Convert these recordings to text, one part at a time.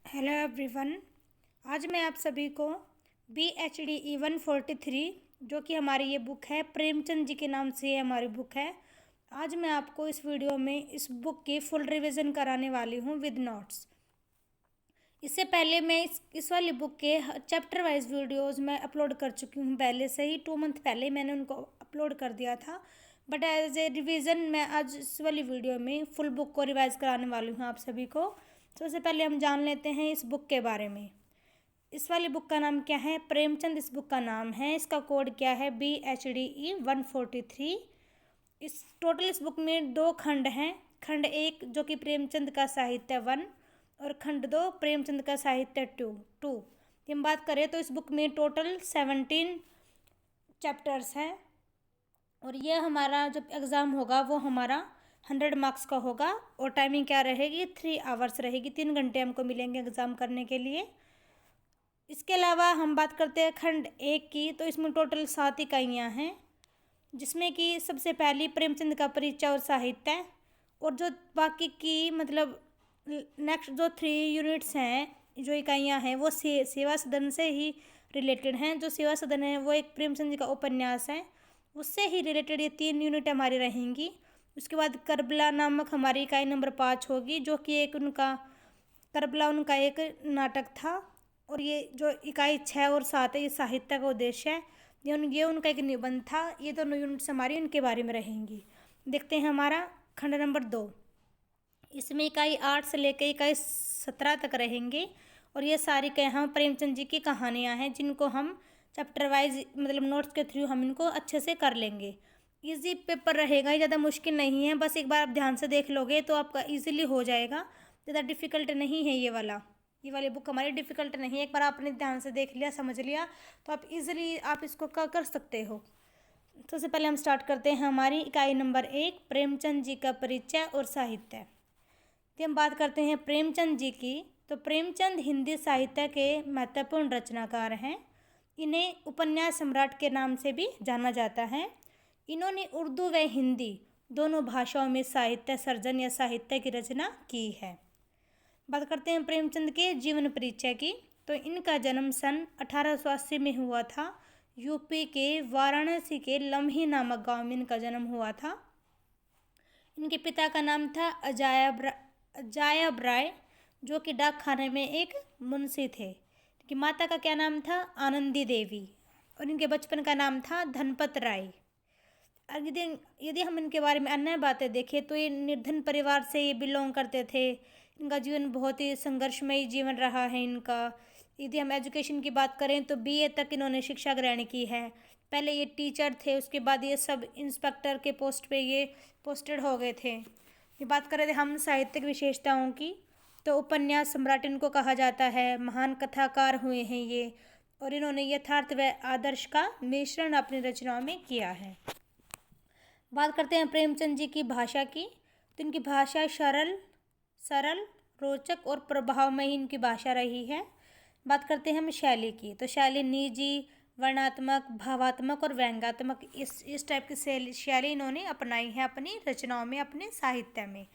Hello everyone. आज मैं आप सभी को BHD 143 जो कि हमारी ये बुक है, प्रेमचंद जी के नाम से ये हमारी बुक है। आज मैं आपको इस वीडियो में इस बुक की फुल रिवीजन कराने वाली हूँ विद नोट्स। इससे पहले मैं इस वाली बुक के चैप्टर वाइज वीडियोस मैं अपलोड कर चुकी हूँ। पहले से ही 2 मंथ पहले मैंने उनको अपलोड कर दिया था, बट एज ए रिवीजन मैं आज इस वाली वीडियो में फुल बुक को रिवाइज कराने वाली हूँ आप सभी को। सबसे पहले हम जान लेते हैं इस बुक के बारे में। इस वाली बुक का नाम क्या है? प्रेमचंद इस बुक का नाम है। इसका कोड क्या है? BHDE 143। इस बुक में 2 खंड हैं। खंड 1 जो कि प्रेमचंद का साहित्य 1 और खंड 2 प्रेमचंद का साहित्य 2। हम बात करें तो इस बुक में टोटल 17 चैप्टर्स हैं और ये हमारा जब एग्ज़ाम होगा वो हमारा 100 मार्क्स का होगा और टाइमिंग क्या रहेगी? 3 आवर्स रहेगी। 3 घंटे हमको मिलेंगे एग्ज़ाम करने के लिए। इसके अलावा हम बात करते हैं खंड 1 की, तो इसमें टोटल 7 इकाइयाँ हैं, जिसमें कि सबसे पहली प्रेमचंद का परिचय और साहित्य, और जो बाकी की मतलब नेक्स्ट जो 3 यूनिट्स हैं, जो इकाइयाँ हैं, वो सेवा सदन से ही रिलेटेड हैं। जो सेवा सदन है वो एक प्रेमचंद जी का उपन्यास है, उससे ही रिलेटेड ये 3 यूनिट हमारी रहेंगी। उसके बाद करबला नामक हमारी इकाई नंबर 5 होगी, जो कि करबला उनका एक नाटक था। और ये जो इकाई 6 और 7 है ये साहित्य का उद्देश्य है। ये उनका एक निबंध था। ये दोनों यूनिट्स हमारी उनके बारे में रहेंगी। देखते हैं हमारा खंड नंबर 2। इसमें इकाई 8 से लेकर इकाई 17 तक रहेंगे और ये सारी हम प्रेमचंद जी की कहानियाँ हैं, जिनको हम चैप्टर वाइज मतलब नोट्स के थ्रू हम इनको अच्छे से कर लेंगे। इजी पेपर रहेगा, ये ज़्यादा मुश्किल नहीं है। बस एक बार आप ध्यान से देख लोगे तो आपका इजीली हो जाएगा। ज़्यादा डिफ़िकल्ट नहीं है ये वाली बुक हमारी डिफ़िकल्ट नहीं है। एक बार आपने ध्यान से देख लिया, समझ लिया, तो आप इजीली आप इसको कर सकते हो। सबसे पहले हम स्टार्ट करते हैं हमारी इकाई नंबर 1, प्रेमचंद जी का परिचय और साहित्य। तो हम बात करते हैं प्रेमचंद जी की। तो प्रेमचंद हिंदी साहित्य के महत्वपूर्ण रचनाकार हैं। इन्हें उपन्यास सम्राट के नाम से भी जाना जाता है। इन्होंने उर्दू व हिंदी दोनों भाषाओं में साहित्य सर्जन या साहित्य की रचना की है। बात करते हैं प्रेमचंद के जीवन परिचय की। तो इनका जन्म सन 1880 में हुआ था। यूपी के वाराणसी के लम्ही नामक गांव में इनका जन्म हुआ था। इनके पिता का नाम था अजायब राय, जो कि डाक खाने में एक मुंशी थे। इनकी माता का क्या नाम था? आनंदी देवी। और इनके बचपन का नाम था धनपत राय। यदि हम इनके बारे में अन्य बातें देखें तो ये निर्धन परिवार से ये बिलोंग करते थे। इनका जीवन बहुत ही संघर्षमयी जीवन रहा है इनका। यदि हम एजुकेशन की बात करें तो BA तक इन्होंने शिक्षा ग्रहण की है। पहले ये टीचर थे, उसके बाद ये सब इंस्पेक्टर के पोस्ट पे ये पोस्टेड हो गए थे। ये बात कर रहे थे हम साहित्यिक विशेषताओं की, तो उपन्यास सम्राट इनको कहा जाता है। महान कथाकार हुए हैं ये, और इन्होंने यथार्थ व आदर्श का मिश्रण अपनी रचनाओं में किया है। बात करते हैं प्रेमचंद जी की भाषा की। तो इनकी भाषा सरल, रोचक और प्रभावमयी इनकी भाषा रही है। बात करते हैं हम शैली की। तो शैली निजी, वर्णात्मक, भावात्मक और व्यंग्यात्मक इस टाइप की शैली इन्होंने अपनाई है अपनी रचनाओं में, अपने साहित्य में।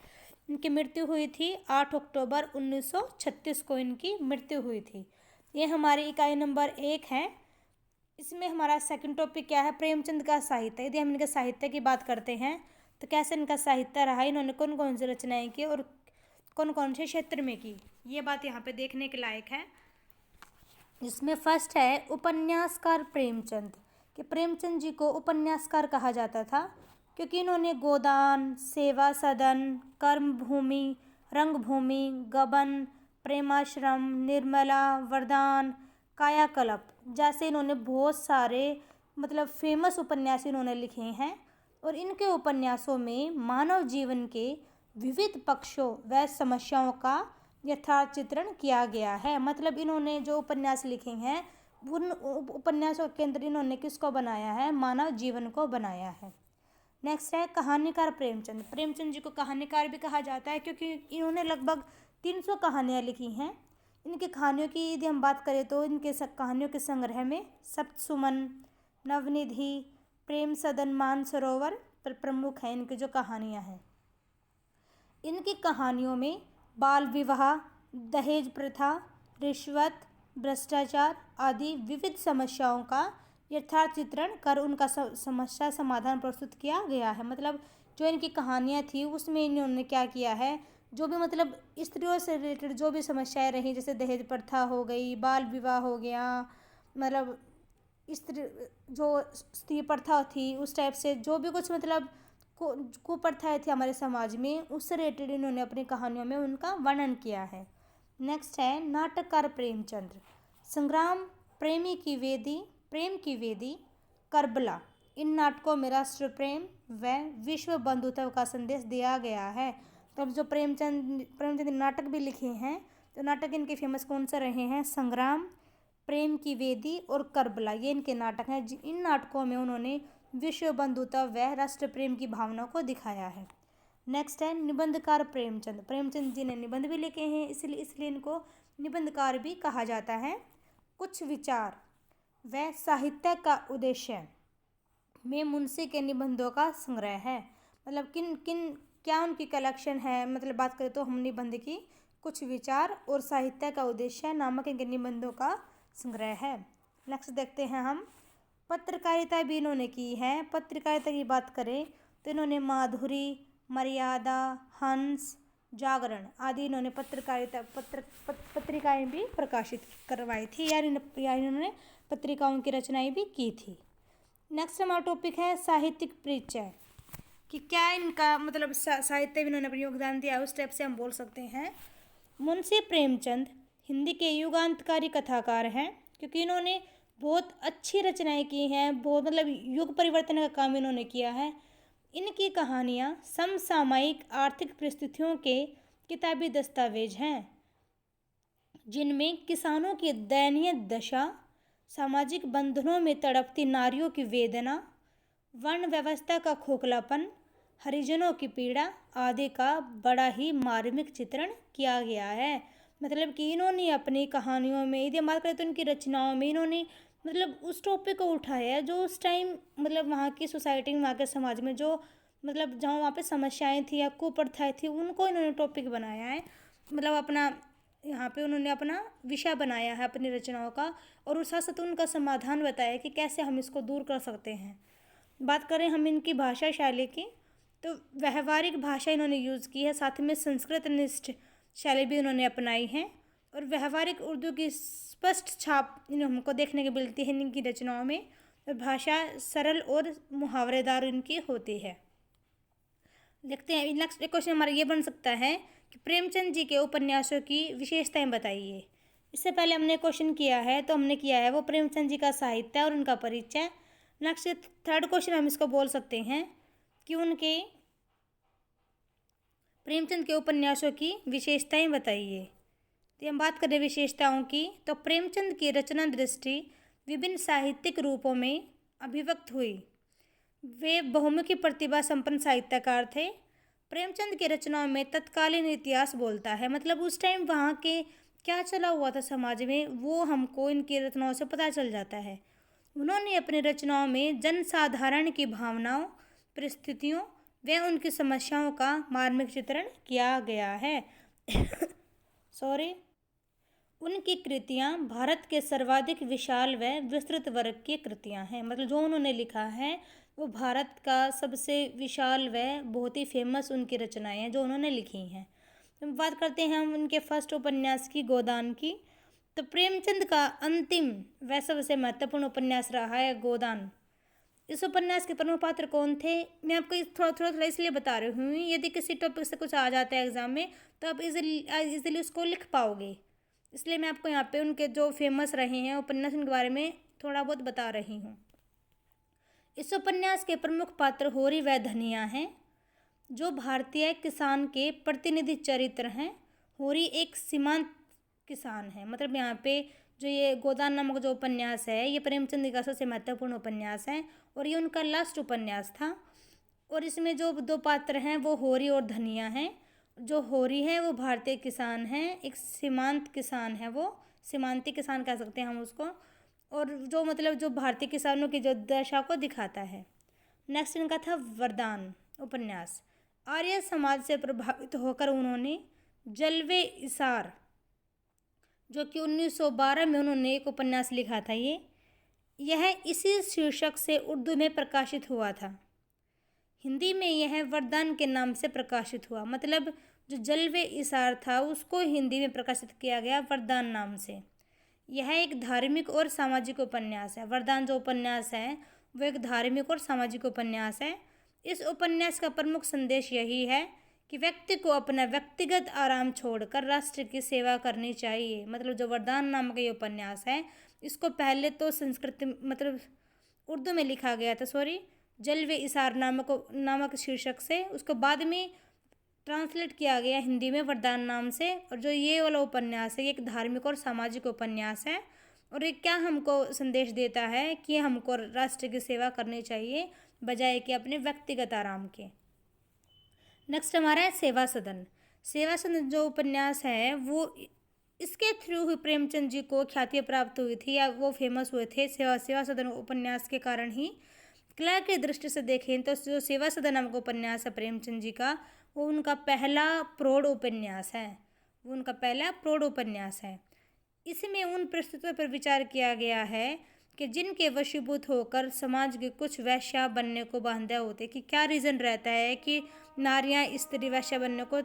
इनकी मृत्यु हुई थी 8 अक्टूबर 1936 को इनकी मृत्यु हुई थी। ये हमारी इकाई नंबर 1 है। इसमें हमारा सेकंड टॉपिक क्या है? प्रेमचंद का साहित्य। यदि हम इनके साहित्य की बात करते हैं तो कैसे इनका साहित्य रहा, इन्होंने कौन कौन सी रचनाएं की और कौन कौन से क्षेत्र में की, ये बात यहाँ पे देखने के लायक है। जिसमें फर्स्ट है उपन्यासकार प्रेमचंद। कि प्रेमचंद जी को उपन्यासकार कहा जाता था क्योंकि इन्होंने गोदान, सेवा सदन, कर्मभूमि, रंगभूमि, गबन, प्रेमाश्रम, निर्मला, वरदान, कायाकल्प जैसे इन्होंने बहुत सारे मतलब फेमस उपन्यास इन्होंने लिखे हैं। और इनके उपन्यासों में मानव जीवन के विविध पक्षों व समस्याओं का यथार्थ चित्रण किया गया है। मतलब इन्होंने जो उपन्यास लिखे हैं उन उपन्यासों के अंदर इन्होंने किसको बनाया है? मानव जीवन को बनाया है। नेक्स्ट है कहानीकार प्रेमचंद। प्रेमचंद जी को कहानीकार भी कहा जाता है क्योंकि इन्होंने लगभग 300 कहानियाँ लिखी हैं। इनकी कहानियों की यदि हम बात करें तो इनके कहानियों के संग्रह में सप्तसुमन, नवनिधि, प्रेम सदन, मानसरोवर प्रमुख हैं इनकी जो कहानियाँ हैं। इनकी कहानियों में बाल विवाह, दहेज प्रथा, रिश्वत, भ्रष्टाचार आदि विविध समस्याओं का यथार्थ चित्रण कर उनका समस्या समाधान प्रस्तुत किया गया है। मतलब जो इनकी कहानियाँ थी उसमें इन्होंने क्या किया है, जो भी मतलब स्त्रियों से रिलेटेड जो भी समस्याएं रहीं, जैसे दहेज प्रथा हो गई, बाल विवाह हो गया, मतलब स्त्री जो स्त्री प्रथा थी उस टाइप से जो भी कुछ मतलब कुप्रथाएं थी हमारे समाज में, उससे रिलेटेड इन्होंने अपनी कहानियों में उनका वर्णन किया है। नेक्स्ट है नाटककार प्रेमचंद्र। संग्राम, प्रेम की वेदी, करबला, इन नाटकों में राष्ट्र प्रेम व विश्व बंधुत्व का संदेश दिया गया है। तो अब जो प्रेमचंद नाटक भी लिखे हैं, तो नाटक इनके फेमस कौन से रहे हैं? संग्राम, प्रेम की वेदी और करबला, ये इनके नाटक हैं। इन नाटकों में उन्होंने विश्व बंधुत्व व राष्ट्र प्रेम की भावना को दिखाया है। नेक्स्ट है निबंधकार प्रेमचंद जी ने निबंध भी लिखे हैं, इसलिए इनको निबंधकार भी कहा जाता है। कुछ विचार व साहित्य का उद्देश्य में मुंशी के निबंधों का संग्रह है। मतलब किन किन क्या उनकी कलेक्शन है, मतलब बात करें तो हम निबंध की कुछ विचार और साहित्य का उद्देश्य नामक इनके निबंधों का संग्रह है। नेक्स्ट देखते हैं हम, पत्रकारिता भी इन्होंने की है। पत्रकारिता की बात करें तो इन्होंने माधुरी, मर्यादा, हंस, जागरण आदि इन्होंने पत्रिकाएं भी प्रकाशित करवाई थी, या इन्होंने पत्रिकाओं की रचनाएं भी की थी। नेक्स्ट हमारा टॉपिक है साहित्यिक परिचय, कि क्या इनका मतलब साहित्य में इन्होंने अपना योगदान दिया है, उस टाइप से हम बोल सकते हैं। मुंशी प्रेमचंद हिंदी के युगांतकारी कथाकार हैं, क्योंकि इन्होंने बहुत अच्छी रचनाएं की हैं, बहुत मतलब युग परिवर्तन का काम इन्होंने किया है। इनकी कहानियाँ समसामयिक आर्थिक परिस्थितियों के किताबी दस्तावेज हैं, जिनमें किसानों की दयनीय दशा, सामाजिक बंधनों में तड़पती नारियों की वेदना, वर्ण व्यवस्था का खोखलापन, हरिजनों की पीड़ा आदि का बड़ा ही मार्मिक चित्रण किया गया है। मतलब कि इन्होंने अपनी कहानियों में, यदि हम बात करें तो इनकी रचनाओं में इन्होंने मतलब उस टॉपिक को उठाया है जो उस टाइम मतलब वहाँ की सोसाइटी में, वहाँ के समाज में जो मतलब जहाँ वहाँ पे समस्याएं थी या कुप्रथाएं थी, उनको इन्होंने टॉपिक बनाया है। मतलब अपना यहाँ पे उन्होंने अपना विषय बनाया है अपनी रचनाओं का, और उस साथ साथ उनका समाधान बताया कि कैसे हम इसको दूर कर सकते हैं। बात करें हम इनकी भाषा शैली की, तो व्यवहारिक भाषा इन्होंने यूज़ की है, साथ में संस्कृत निष्ठ शैली भी इन्होंने अपनाई है, और व्यवहारिक उर्दू की स्पष्ट छाप हमको देखने को मिलती है इनकी रचनाओं में, और भाषा सरल और मुहावरेदार इनकी होती है। देखते हैं नेक्स्ट क्वेश्चन हमारा ये बन सकता है कि प्रेमचंद जी के उपन्यासों की विशेषताएं बताइए। इससे पहले हमने क्वेश्चन किया है, तो हमने किया है वो प्रेमचंद जी का साहित्य और उनका परिचय। नेक्स्ट थर्ड क्वेश्चन हम इसको बोल सकते हैं कि उनके प्रेमचंद के उपन्यासों की विशेषताएं बताइए। तो हम बात करें विशेषताओं की, तो प्रेमचंद की रचना दृष्टि विभिन्न साहित्यिक रूपों में अभिव्यक्त हुई। वे बहुमुखी प्रतिभा संपन्न साहित्यकार थे। प्रेमचंद की रचनाओं में तत्कालीन इतिहास बोलता है, मतलब उस टाइम वहाँ के क्या चला हुआ था समाज में, वो हमको इनकी रचनाओं से पता चल जाता है। उन्होंने अपनी रचनाओं में जनसाधारण की भावनाओं, परिस्थितियों व उनकी समस्याओं का मार्मिक चित्रण किया गया है। उनकी कृतियाँ भारत के सर्वाधिक विशाल व विस्तृत वर्ग की कृतियाँ हैं। मतलब जो उन्होंने लिखा है वो भारत का सबसे विशाल व बहुत ही फेमस उनकी रचनाएं हैं जो उन्होंने लिखी हैं। तो बात करते हैं हम उनके फर्स्ट उपन्यास की, गोदान की। तो प्रेमचंद का अंतिम व सबसे महत्वपूर्ण उपन्यास रहा है गोदान। इस उपन्यास के प्रमुख पात्र कौन थे, मैं आपको थोड़ा इसलिए बता रही हूँ, यदि किसी टॉपिक से कुछ आ जाता है एग्जाम में तो आप इजीली उसको लिख पाओगे, इसलिए मैं आपको यहाँ पे उनके जो फेमस रहे हैं उपन्यास उनके बारे में थोड़ा बहुत बता रही हूँ। इस उपन्यास के प्रमुख पात्र होरी व धनिया हैं, जो भारतीय किसान के प्रतिनिधि चरित्र हैं। होरी एक सीमांत किसान है। मतलब यहाँ पे जो ये गोदान नामक जो उपन्यास है ये प्रेमचंद का सबसे महत्वपूर्ण उपन्यास है, और ये उनका लास्ट उपन्यास था। और इसमें जो दो पात्र हैं वो होरी और धनिया हैं। जो होरी है वो भारतीय किसान हैं, एक सीमांत किसान है, वो सीमांती किसान कह सकते हैं हम उसको, और जो मतलब जो भारतीय किसानों की जो दशा को दिखाता है। नेक्स्ट इनका था वरदान उपन्यास। आर्य समाज से प्रभावित होकर उन्होंने जलवे इसार जो कि 1912 में उन्होंने एक उपन्यास लिखा था। यह इसी शीर्षक से उर्दू में प्रकाशित हुआ था। हिंदी में यह वरदान के नाम से प्रकाशित हुआ। मतलब जो जलवे इसार था उसको हिंदी में प्रकाशित किया गया वरदान नाम से। यह एक धार्मिक और सामाजिक उपन्यास है। वरदान जो उपन्यास है वो एक धार्मिक और सामाजिक उपन्यास है। इस उपन्यास का प्रमुख संदेश यही है कि व्यक्ति को अपना व्यक्तिगत आराम छोड़कर राष्ट्र की सेवा करनी चाहिए। मतलब जो वरदान नामक ये उपन्यास है इसको पहले तो संस्कृत मतलब उर्दू में लिखा गया था, जलवे इसार नामक शीर्षक से, उसको बाद में ट्रांसलेट किया गया हिंदी में वरदान नाम से। और जो ये वाला उपन्यास है ये एक धार्मिक और सामाजिक उपन्यास है। और ये क्या हमको संदेश देता है कि हमको राष्ट्र की सेवा करनी चाहिए बजाय कि अपने व्यक्तिगत आराम के। नेक्स्ट हमारा है सेवा सदन। सेवा सदन जो उपन्यास है वो इसके थ्रू ही प्रेमचंद जी को ख्याति प्राप्त हुई थी या वो फेमस हुए थे सेवा सदन उपन्यास के कारण ही। कला की दृष्टि से देखें तो जो सेवा सदन नामक उपन्यास है प्रेमचंद जी का वो उनका पहला प्रौढ़ उपन्यास है। इसमें उन परिस्थितियों पर विचार किया गया है कि जिनके वशीभूत होकर समाज के कुछ वैश्या बनने को बांधे होते, कि क्या रीज़न रहता है कि नारियां स्त्री वैश्या बनने को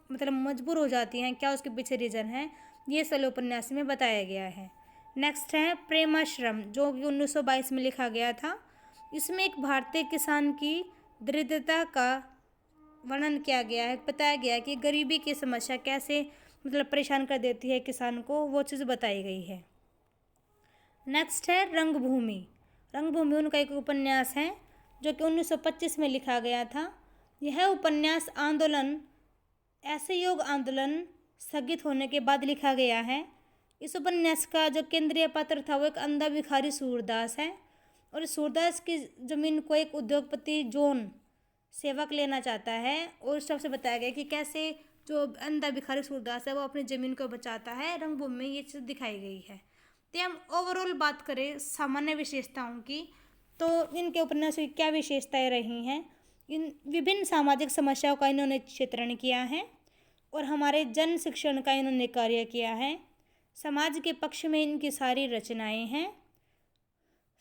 मतलब मजबूर हो जाती हैं, क्या उसके पीछे रीज़न है, ये सल उपन्यास में बताया गया है। नेक्स्ट है प्रेमाश्रम जो कि 1922 में लिखा गया था। इसमें एक भारतीय किसान की दरिद्रता का वर्णन किया गया है, बताया गया है कि गरीबी की समस्या कैसे मतलब परेशान कर देती है किसान को, वो चीज़ बताई गई है। नेक्स्ट है रंगभूमि उनका एक उपन्यास है जो कि 1925 में लिखा गया था। यह उपन्यास असहयोग आंदोलन स्थगित होने के बाद लिखा गया है। इस उपन्यास का जो केंद्रीय पात्र था वो एक अंधा भिखारी सूरदास है। और सूरदास की ज़मीन को एक उद्योगपति जॉन सेवक लेना चाहता है। और इस तरह से बताया गया कि कैसे जो अंधा भिखारी सूरदास है वो अपनी ज़मीन को बचाता है। रंगभूमि में ये चीज़ दिखाई गई है। तो हम ओवरऑल बात करें सामान्य विशेषताओं की तो इनके उपन्यास की क्या विशेषताएं रही हैं। इन विभिन्न सामाजिक समस्याओं का इन्होंने चित्रण किया है और हमारे जन शिक्षण का इन्होंने कार्य किया है। समाज के पक्ष में इनकी सारी रचनाएं हैं।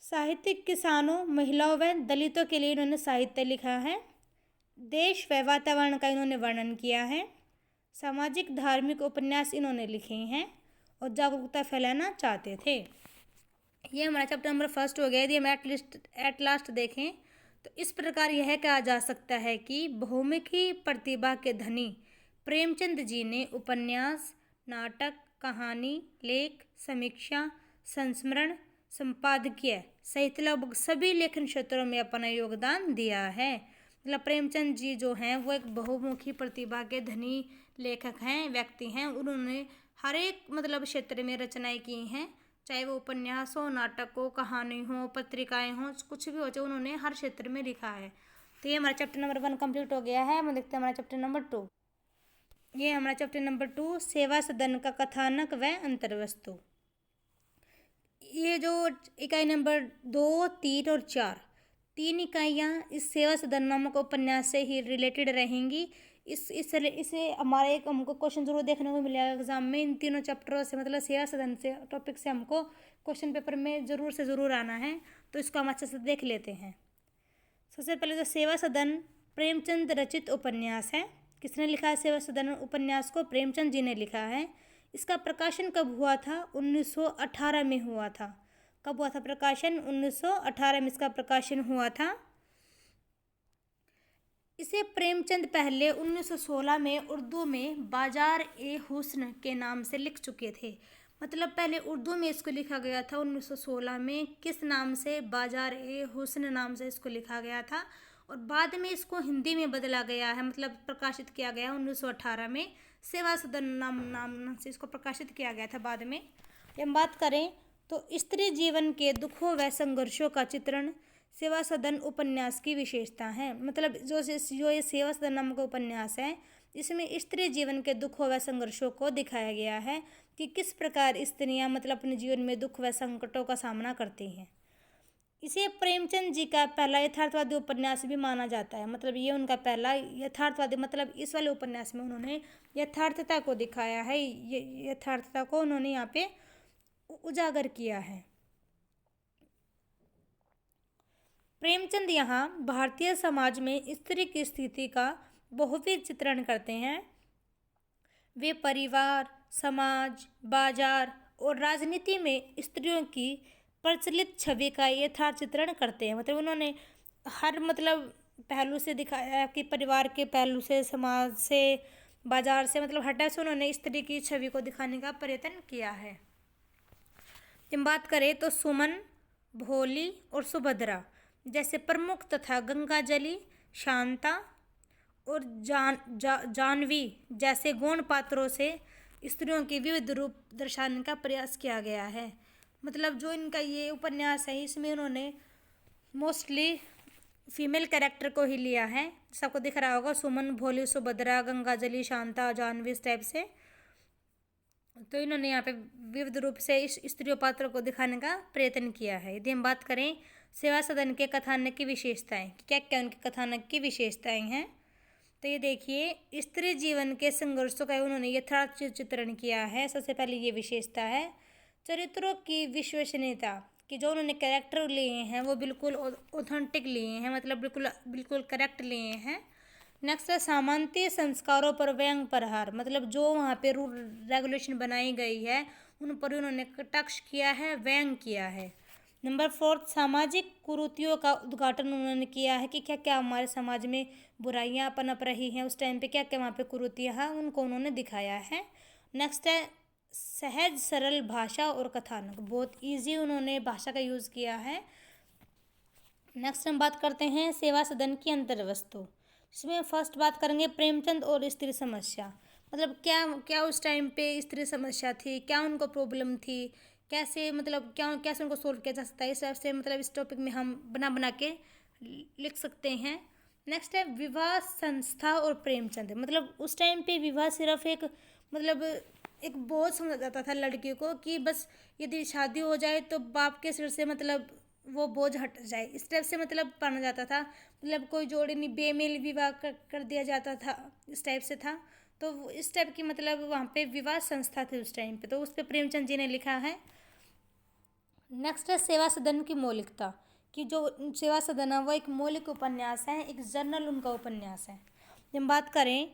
साहित्यिक किसानों, महिलाओं व दलितों के लिए इन्होंने साहित्य लिखा है। देश व वातावरण का इन्होंने वर्णन किया है। सामाजिक धार्मिक उपन्यास इन्होंने लिखे हैं और जागरूकता फैलाना चाहते थे। ये हमारा चैप्टर नंबर 1 हो गया। यदि हम एट लास्ट देखें तो इस प्रकार यह कहा जा सकता है कि बहुमुखी प्रतिभा के धनी प्रेमचंद जी ने उपन्यास, नाटक, कहानी, लेख, समीक्षा, संस्मरण, संपादकीय सहित लगभग सभी लेखन क्षेत्रों में अपना योगदान दिया है। मतलब प्रेमचंद जी जो हैं वो एक बहुमुखी प्रतिभा के धनी लेखक हैं, व्यक्ति हैं। उन्होंने हर एक मतलब क्षेत्र में रचनाएं की हैं, चाहे वो उपन्यास हो, नाटक हो, कहानी हो, पत्रिकाएं हो, कुछ भी हो, चाहे उन्होंने हर क्षेत्र में लिखा है। तो ये हमारा चैप्टर नंबर 1 कंप्लीट हो गया है। हम देखते हैं हमारा चैप्टर नंबर 2। ये हमारा चैप्टर नंबर 2 सेवा सदन का कथानक व अंतर्वस्तु। ये जो इकाई नंबर 2, 3 और 4 तीन इकाइयाँ इस सेवा सदन नामक उपन्यास से ही रिलेटेड रहेंगी। इसे हमारा एक हमको क्वेश्चन जरूर देखने को मिलेगा एग्जाम में। इन तीनों चैप्टरों से मतलब सेवा सदन से टॉपिक से हमको क्वेश्चन पेपर में ज़रूर से ज़रूर आना है, तो इसको हम अच्छे से देख लेते हैं। सबसे पहले तो सेवा सदन प्रेमचंद रचित उपन्यास है। किसने लिखा है सेवा सदन उपन्यास को? प्रेमचंद जी ने लिखा है। इसका प्रकाशन कब हुआ था? 1918 में हुआ था। कब हुआ था प्रकाशन? 1918 में इसका प्रकाशन हुआ था। इसे प्रेमचंद पहले 1916 में उर्दू में बाजार ए हुस्न के नाम से लिख चुके थे। मतलब पहले उर्दू में इसको लिखा गया था 1916 में, किस नाम से? बाजार ए हुस्न नाम से इसको लिखा गया था। और बाद में इसको हिंदी में बदला गया है, मतलब प्रकाशित किया गया 1918 में। सेवा सदन नाम से इसको प्रकाशित किया गया था बाद में। हम बात करें तो स्त्री जीवन के दुखों व संघर्षों का चित्रण सेवा सदन उपन्यास की विशेषता है। मतलब जो ये सेवा सदन नामक उपन्यास है इसमें स्त्री जीवन के दुखों व संघर्षों को दिखाया गया है कि किस प्रकार स्त्रियां मतलब अपने जीवन में दुख व संकटों का सामना करती हैं। इसे प्रेमचंद जी का पहला यथार्थवादी उपन्यास भी माना जाता है। मतलब ये उनका पहला यथार्थवादी, मतलब इस वाले उपन्यास में उन्होंने यथार्थता को दिखाया है, ये यथार्थता को उन्होंने यहाँ पे उजागर किया है। प्रेमचंद यहाँ भारतीय समाज में स्त्री की स्थिति का बहुविध चित्रण करते हैं। वे परिवार, समाज, बाजार और राजनीति में स्त्रियों की प्रचलित छवि का यथार्थ चित्रण करते हैं। मतलब उन्होंने हर पहलू से दिखाया है कि परिवार के पहलू से, समाज से, बाजार से, मतलब हर टाइप से उन्होंने स्त्री की छवि को दिखाने का प्रयत्न किया है। जब बात करें तो सुमन, भोली और सुभद्रा जैसे प्रमुख तथा गंगाजली, शांता और जानवी जैसे गौण पात्रों से स्त्रियों के विविध रूप दर्शाने का प्रयास किया गया है। मतलब जो इनका ये उपन्यास है, इसमें उन्होंने मोस्टली फीमेल कैरेक्टर को ही लिया है। सबको दिख रहा होगा, सुमन, भोली, सुभद्रा, गंगाजली, शांता, जानवी, इस टाइप से। तो इन्होंने यहाँ पे विविध रूप से इस स्त्रियों पात्रों को दिखाने का प्रयत्न किया है। यदि हम बात करें सेवा सदन के कथानक की विशेषताएं, क्या क्या उनके कथानक की विशेषताएं हैं, तो ये देखिए, स्त्री जीवन के संघर्षों का उन्होंने यथार्थ चित्रण किया है। सबसे पहले ये विशेषता है। चरित्रों की विश्वसनीयता, कि जो उन्होंने कैरेक्टर लिए हैं वो बिल्कुल ऑथेंटिक लिए हैं, मतलब बिल्कुल करेक्ट लिए हैं। नेक्स्ट है सामान्य संस्कारों पर व्यंग प्रहार, मतलब जो वहाँ पे रूल रेगुलेशन बनाई गई है उन पर उन्होंने कटाक्ष किया है, व्यंग किया है। नंबर 4, सामाजिक कुरीतियों का उद्घाटन उन्होंने किया है कि क्या क्या हमारे समाज में बुराइयां पनप रही हैं, उस टाइम पे क्या क्या वहाँ पे कुरीतियाँ हैं उनको उन्होंने दिखाया है। नेक्स्ट है सहज सरल भाषा और कथानक, बहुत इजी उन्होंने भाषा का यूज़ किया है। नेक्स्ट हम बात करते हैं सेवा सदन की अंतर्वस्तु। इसमें फर्स्ट बात करेंगे प्रेमचंद और स्त्री समस्या, मतलब क्या क्या उस टाइम पे स्त्री समस्या थी, क्या उनको प्रॉब्लम थी, कैसे कैसे उनको सोल्व किया जा सकता है, इस हिसाब से इस टॉपिक में हम बना के लिख सकते हैं। नेक्स्ट है विवाह संस्था और प्रेमचंद, मतलब उस टाइम पे विवाह सिर्फ एक बोझ समझा जाता था लड़की को, कि बस यदि शादी हो जाए तो बाप के सिर से वो बोझ हट जाए, इस टाइप से माना जाता था। कोई जोड़ी नहीं, बेमेल विवाह कर दिया जाता था, इस टाइप से था। तो इस टाइप की वहाँ पे विवाह संस्था थी उस टाइम पे, तो उस पर प्रेमचंद जी ने लिखा है। नेक्स्ट है सेवा सदन की मौलिकता, कि जो सेवा सदन है वो एक मौलिक उपन्यास है, एक जर्नल उनका उपन्यास है। जब बात करें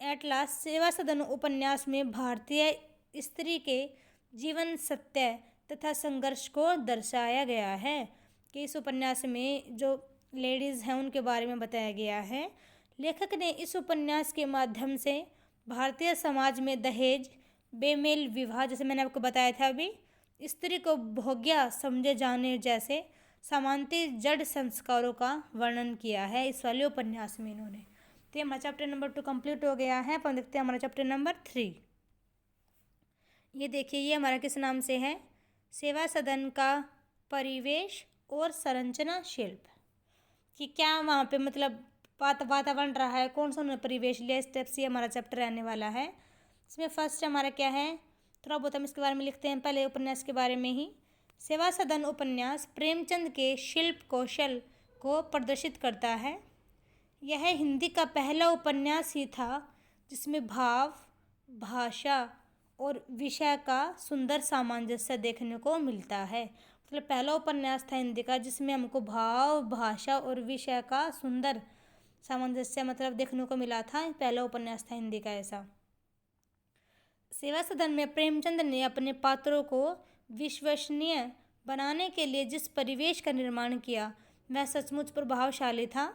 एट लास्ट, सेवा सदन उपन्यास में भारतीय स्त्री के जीवन, सत्य तथा संघर्ष को दर्शाया गया है, कि इस उपन्यास में जो लेडीज़ हैं उनके बारे में बताया गया है। लेखक ने इस उपन्यास के माध्यम से भारतीय समाज में दहेज, बेमेल विवाह, जैसे मैंने आपको बताया था अभी, स्त्री को भोग्या समझे जाने जैसे सामान्य जड़ संस्कारों का वर्णन किया है इस वाले उपन्यास में इन्होंने। तो हमारा चैप्टर नंबर 2 कंप्लीट हो गया है। अपन देखते हैं हमारा चैप्टर नंबर 3। ये देखिए, ये हमारा किस नाम से है, सेवा सदन का परिवेश और संरचना शिल्प, कि क्या वहाँ पे वातावरण रहा है, कौन सा उन्होंने परिवेश लिया, इस टाइप से हमारा चैप्टर रहने वाला है। इसमें फर्स्ट हमारा क्या है, थोड़ा बहुत हम इसके बारे में लिखते हैं, पहले उपन्यास के बारे में ही। सेवा सदन उपन्यास प्रेमचंद के शिल्प कौशल को प्रदर्शित करता है। यह हिंदी का पहला उपन्यास ही था जिसमें भाव, भाषा और विषय का सुंदर सामंजस्य देखने को मिलता है। पहला उपन्यास था हिंदी का जिसमें हमको भाव, भाषा और विषय का सुंदर सामंजस्य देखने को मिला था, पहला उपन्यास था हिंदी का ऐसा। सेवा सदन में प्रेमचंद ने अपने पात्रों को विश्वसनीय बनाने के लिए जिस परिवेश का निर्माण किया वह सचमुच प्रभावशाली था।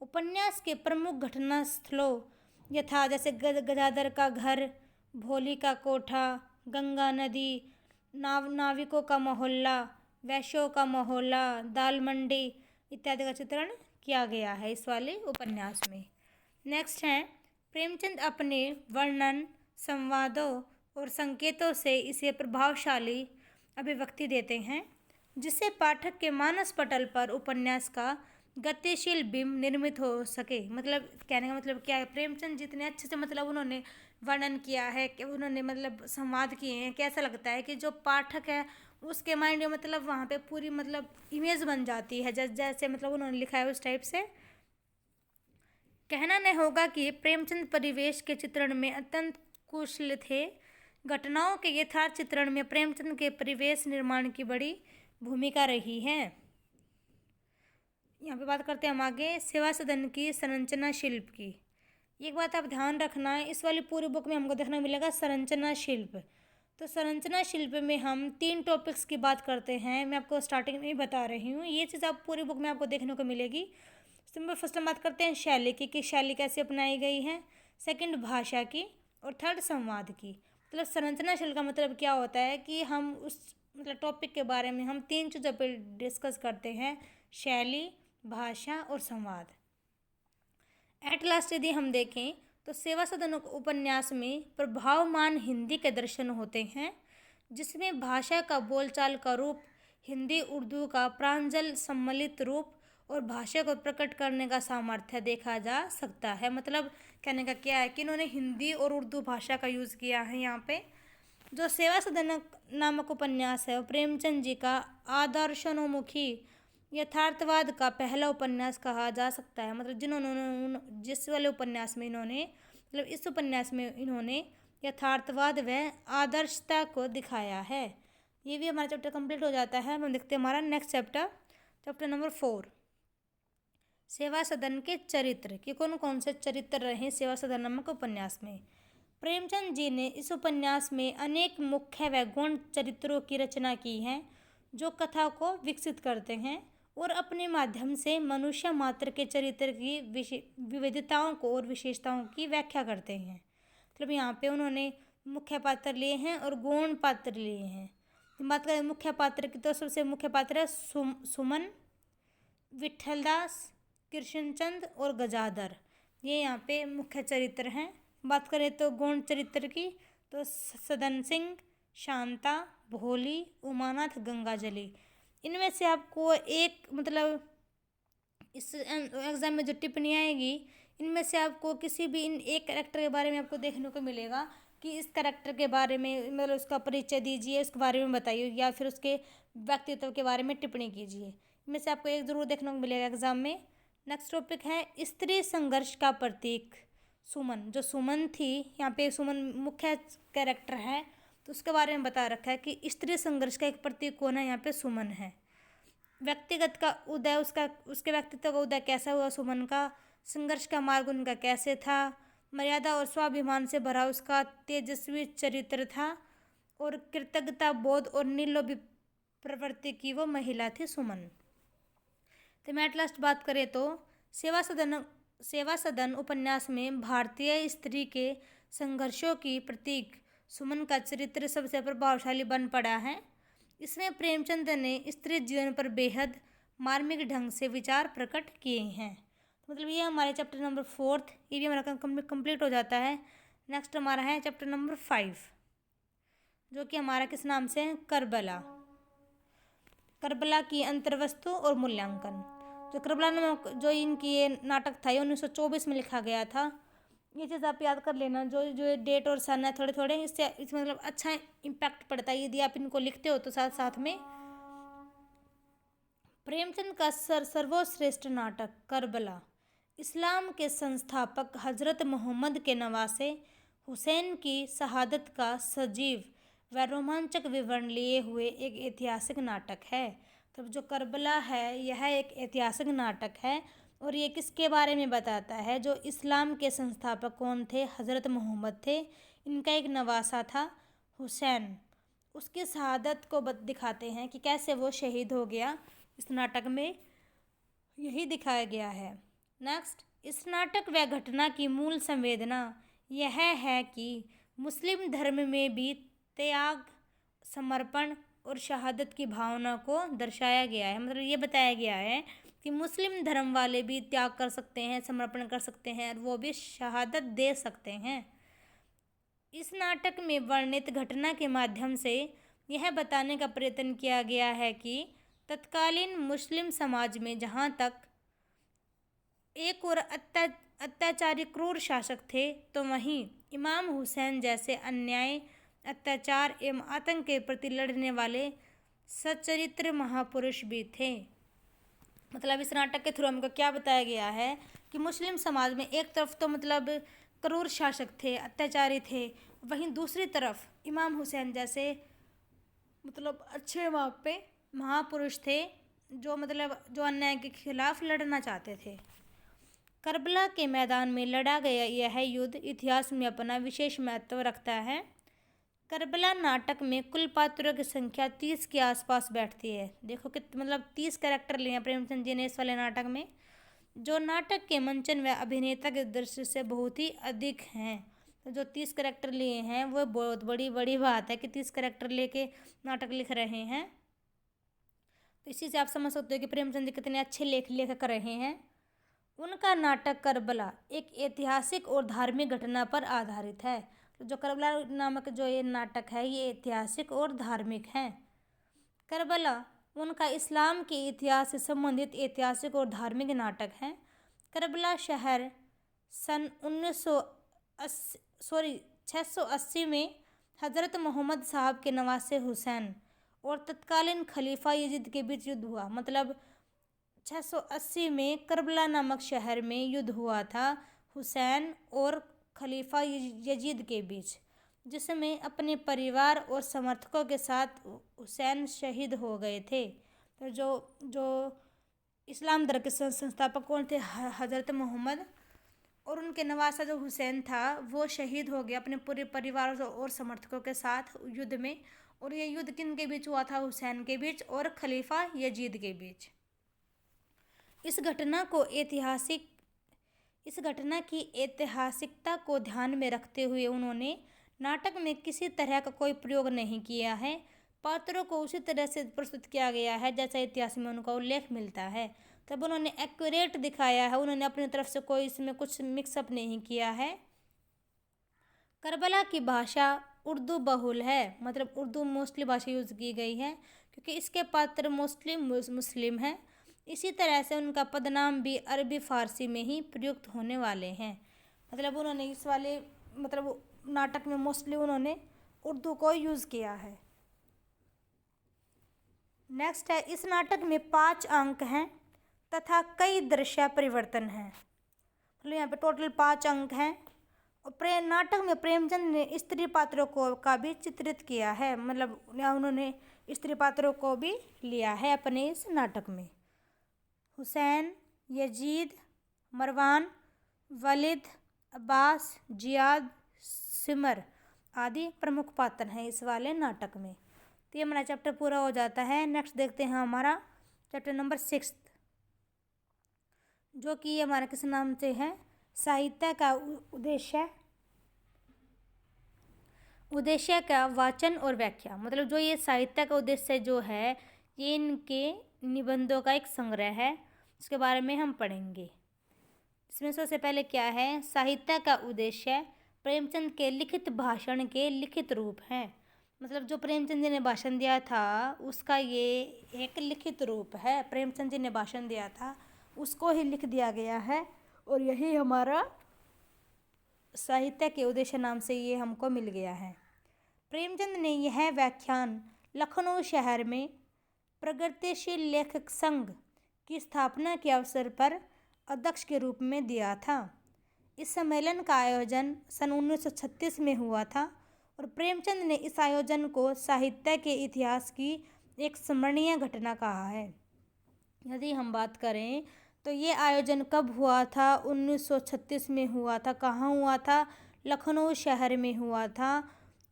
उपन्यास के प्रमुख घटना स्थलों यथा जैसे गदाधर का घर, भोली का कोठा, गंगा नदी, नाविकों का मोहल्ला, वैश्यों का मोहल्ला, दाल मंडी इत्यादि का चित्रण किया गया है इस वाले उपन्यास में। नेक्स्ट है, प्रेमचंद अपने वर्णन, संवादों और संकेतों से इसे प्रभावशाली अभिव्यक्ति देते हैं जिससे पाठक के मानस पटल पर उपन्यास का गतिशील बिंब निर्मित हो सके। कहने का क्या है, प्रेमचंद जितने अच्छे से उन्होंने वर्णन किया है, कि उन्होंने मतलब संवाद किए हैं, कैसा लगता है कि जो पाठक है उसके माइंड में मतलब वहाँ पे पूरी मतलब इमेज बन जाती है, जैसे मतलब उन्होंने लिखा है उस टाइप से। कहना नहीं होगा कि प्रेमचंद परिवेश के चित्रण में अत्यंत कुशल थे। घटनाओं के यथार्थ चित्रण में प्रेमचंद के परिवेश निर्माण की बड़ी भूमिका रही है। यहाँ पे बात करते हैं हम आगे सेवा सदन की संरचना शिल्प की। एक बात आप ध्यान रखना है, इस वाली पूरी बुक में हमको देखने मिलेगा संरचना शिल्प। तो संरचना शिल्प में हम 3 टॉपिक्स की बात करते हैं, मैं आपको स्टार्टिंग में ही बता रही हूँ, ये चीज़ आप पूरी बुक में आपको देखने को मिलेगी। इसमें फर्स्ट हम बात करते हैं शैली की, कि शैली कैसे अपनाई गई है। सेकंड भाषा की, और थर्ड संवाद की। मतलब संरचना शिल्प का मतलब क्या होता है कि हम उस मतलब टॉपिक के बारे में हम 3 चीज़ों पर डिस्कस करते हैं, शैली, भाषा और संवाद। एट लास्ट यदि हम देखें तो सेवा सदन उपन्यास में प्रभावमान हिंदी के दर्शन होते हैं, जिसमें भाषा का बोलचाल का रूप हिंदी उर्दू का प्रांजल सम्मिलित रूप और भाषा को प्रकट करने का सामर्थ्य देखा जा सकता है। मतलब कहने का क्या है कि इन्होंने हिंदी और उर्दू भाषा का यूज़ किया है यहाँ पे। जो सेवा सदन नामक उपन्यास है वो प्रेमचंद जी का आदर्शोन्मुखी यथार्थवाद का पहला उपन्यास कहा जा सकता है। मतलब जिन्होंने जिस वाले उपन्यास में इन्होंने मतलब इस उपन्यास में इन्होंने यथार्थवाद व आदर्शता को दिखाया है। ये भी हमारा चैप्टर कंप्लीट हो जाता है। हम देखते हैं हमारा नेक्स्ट चैप्टर, चैप्टर नंबर 4, सेवा सदन के चरित्र, कि कौन कौन से चरित्र रहे सेवा सदन नामक उपन्यास में। प्रेमचंद जी ने इस उपन्यास में अनेक मुख्य व गौण चरित्रों की रचना की है, जो कथा को विकसित करते हैं और अपने माध्यम से मनुष्य मात्र के चरित्र की विविधताओं को और विशेषताओं की व्याख्या करते हैं। मतलब यहाँ पे उन्होंने मुख्य पात्र लिए हैं और गौण पात्र लिए हैं। बात करें मुख्य पात्र की तो सबसे मुख्य पात्र है सुमन, विठलदास, कृष्णचंद और गजाधर, ये यहाँ पे मुख्य चरित्र हैं। बात करें तो गौण चरित्र की तो सदन सिंह, शांता, भोली, उमानाथ, गंगाजली। इनमें से आपको एक मतलब इस एग्ज़ाम में जो टिप्पणी आएगी इनमें से आपको किसी भी इन एक कैरेक्टर के बारे में आपको देखने को मिलेगा कि इस कैरेक्टर के बारे में मतलब उसका परिचय दीजिए, उसके बारे में बताइए, या फिर उसके व्यक्तित्व के बारे में टिप्पणी कीजिए। इनमें से आपको एक ज़रूर देखने को मिलेगा एग्ज़ाम में। नेक्स्ट टॉपिक है स्त्री संघर्ष का प्रतीक सुमन। जो सुमन थी यहाँ पे सुमन मुख्य कैरेक्टर है, तो उसके बारे में बता रखा है कि स्त्री संघर्ष का एक प्रतीक कौन है, यहाँ पे सुमन है। व्यक्तिगत का उदय, उसके व्यक्तित्व का उदय कैसा हुआ सुमन का, संघर्ष का मार्ग उनका कैसे था, मर्यादा और स्वाभिमान से भरा उसका तेजस्वी चरित्र था, और कृतज्ञता बोध और निर्लोभी प्रवृत्ति की वो महिला थी सुमन। तो मैं एट लास्ट बात करें तो सेवा सदन उपन्यास में भारतीय स्त्री के संघर्षों की प्रतीक सुमन का चरित्र सबसे प्रभावशाली बन पड़ा है। इसमें प्रेमचंद ने स्त्री जीवन पर बेहद मार्मिक ढंग से विचार प्रकट किए हैं। तो मतलब ये हमारे चैप्टर नंबर 4, ये भी हमारा कंप्लीट हो जाता है। नेक्स्ट हमारा है चैप्टर नंबर 5, जो कि हमारा किस नाम से है, करबला की अंतर्वस्तु और मूल्यांकन। जो करबला नामक जो इनकी ये नाटक था ये 1924 में लिखा गया था। ये चीज़ आप याद कर लेना, जो जो डेट और सन है थोड़े थोड़े, इसमें मतलब अच्छा इम्पैक्ट पड़ता है यदि आप इनको लिखते हो तो साथ साथ में। प्रेमचंद का सर्वश्रेष्ठ नाटक करबला इस्लाम के संस्थापक हजरत मोहम्मद के नवासे हुसैन की शहादत का सजीव व रोमांचक विवरण लिए हुए एक ऐतिहासिक नाटक है। तो जो करबला है यह एक ऐतिहासिक नाटक है और ये किसके बारे में बताता है, जो इस्लाम के संस्थापक कौन थे, हज़रत मोहम्मद थे, इनका एक नवासा था हुसैन, उसकी शहादत को दिखाते हैं कि कैसे वो शहीद हो गया। इस नाटक में यही दिखाया गया है। नेक्स्ट, इस नाटक व घटना की मूल संवेदना यह है कि मुस्लिम धर्म में भी त्याग, समर्पण और शहादत की भावना को दर्शाया गया है। मतलब ये बताया गया है कि मुस्लिम धर्म वाले भी त्याग कर सकते हैं, समर्पण कर सकते हैं और वो भी शहादत दे सकते हैं। इस नाटक में वर्णित घटना के माध्यम से यह बताने का प्रयत्न किया गया है कि तत्कालीन मुस्लिम समाज में जहाँ तक एक और अत्याचारी क्रूर शासक थे, तो वहीं इमाम हुसैन जैसे अन्याय, अत्याचार एवं आतंक के प्रति लड़ने वाले सच्चरित्र महापुरुष भी थे। मतलब इस नाटक के थ्रू हमको क्या बताया गया है कि मुस्लिम समाज में एक तरफ तो मतलब क्रूर शासक थे, अत्याचारी थे, वहीं दूसरी तरफ इमाम हुसैन जैसे मतलब अच्छे वहाँ पे महापुरुष थे, जो मतलब जो अन्याय के खिलाफ लड़ना चाहते थे। करबला के मैदान में लड़ा गया यह युद्ध इतिहास में अपना विशेष महत्व रखता है। करबला नाटक में कुल पात्रों की संख्या 30 के आसपास बैठती है। देखो कि मतलब 30 कैरेक्टर लिए हैं प्रेमचंद जी ने इस वाले नाटक में, जो नाटक के मंचन व अभिनेता के दृष्टि से बहुत ही अधिक हैं। तो जो 30 कैरेक्टर लिए हैं वो बहुत बड़ी बात है कि 30 कैरेक्टर लेके नाटक लिख रहे हैं। तो इसी से आप समझ सकते हो कि प्रेमचंद जी कितने अच्छे लेखक रहे हैं। उनका नाटक करबला एक ऐतिहासिक और धार्मिक घटना पर आधारित है। तो जो करबला नामक जो ये नाटक है ये ऐतिहासिक और धार्मिक है। करबला उनका इस्लाम के इतिहास से संबंधित ऐतिहासिक और धार्मिक नाटक है। करबला शहर सन 680 में हज़रत मोहम्मद साहब के नवासे हुसैन और तत्कालीन खलीफा यजीद के बीच युद्ध हुआ। मतलब 680 में करबला नामक शहर में युद्ध हुआ था हुसैन और खलीफा यजीद के बीच, जिसमें अपने परिवार और समर्थकों के साथ हुसैन शहीद हो गए थे। तो जो इस्लाम धर्म के संस्थापक कौन थे? हज़रत मोहम्मद, और उनके नवासा जो हुसैन था वो शहीद हो गया अपने पूरे परिवार और समर्थकों के साथ युद्ध में। और ये युद्ध किन के बीच हुआ था? हुसैन के बीच और खलीफा यजीद के बीच। इस घटना की ऐतिहासिकता को ध्यान में रखते हुए उन्होंने नाटक में किसी तरह का कोई प्रयोग नहीं किया है। पात्रों को उसी तरह से प्रस्तुत किया गया है जैसा इतिहास में उनका उल्लेख मिलता है। तब उन्होंने एक्यूरेट दिखाया है, उन्होंने अपनी तरफ से कोई इसमें कुछ मिक्सअप नहीं किया है। करबला की भाषा उर्दू बहुल है, मतलब उर्दू मोस्टली भाषा यूज़ की गई है क्योंकि इसके पात्र मोस्टली मुस्लिम हैं। इसी तरह से उनका पदनाम भी अरबी फ़ारसी में ही प्रयुक्त होने वाले हैं। मतलब उन्होंने इस वाले मतलब नाटक में मोस्टली उन्होंने उर्दू को यूज़ किया है। नेक्स्ट है, इस नाटक में 5 अंक हैं तथा कई दृश्य परिवर्तन हैं। मतलब यहाँ पे टोटल 5 अंक हैं। और नाटक में प्रेमचंद ने स्त्री पात्रों का भी चित्रित किया है, मतलब उन्होंने स्त्री पात्रों को भी लिया है अपने इस नाटक में। हुसैन, यजीद, मरवान, वलिद, अब्बास, जियाद, सिमर आदि प्रमुख पात्र हैं इस वाले नाटक में। तो ये हमारा चैप्टर पूरा हो जाता है। नेक्स्ट देखते हैं हमारा चैप्टर नंबर 6, जो कि हमारा किस नाम से है? साहित्य का उद्देश्य का वाचन और व्याख्या। मतलब जो ये साहित्य का उद्देश्य जो है ये इनके निबंधों का एक संग्रह है, इसके बारे में हम पढ़ेंगे। इसमें सबसे पहले क्या है? साहित्य का उद्देश्य प्रेमचंद के लिखित भाषण के लिखित रूप हैं। मतलब जो प्रेमचंद जी ने भाषण दिया था उसका ये एक लिखित रूप है। प्रेमचंद जी ने भाषण दिया था उसको ही लिख दिया गया है और यही हमारा साहित्य के उद्देश्य नाम से ये हमको मिल गया है। प्रेमचंद ने यह व्याख्यान लखनऊ शहर में प्रगतिशील लेखक संघ की स्थापना के अवसर पर अध्यक्ष के रूप में दिया था। इस सम्मेलन का आयोजन सन 1936 में हुआ था और प्रेमचंद ने इस आयोजन को साहित्य के इतिहास की एक स्मरणीय घटना कहा है। यदि हम बात करें तो ये आयोजन कब हुआ था? 1936 में हुआ था। कहाँ हुआ था? लखनऊ शहर में हुआ था।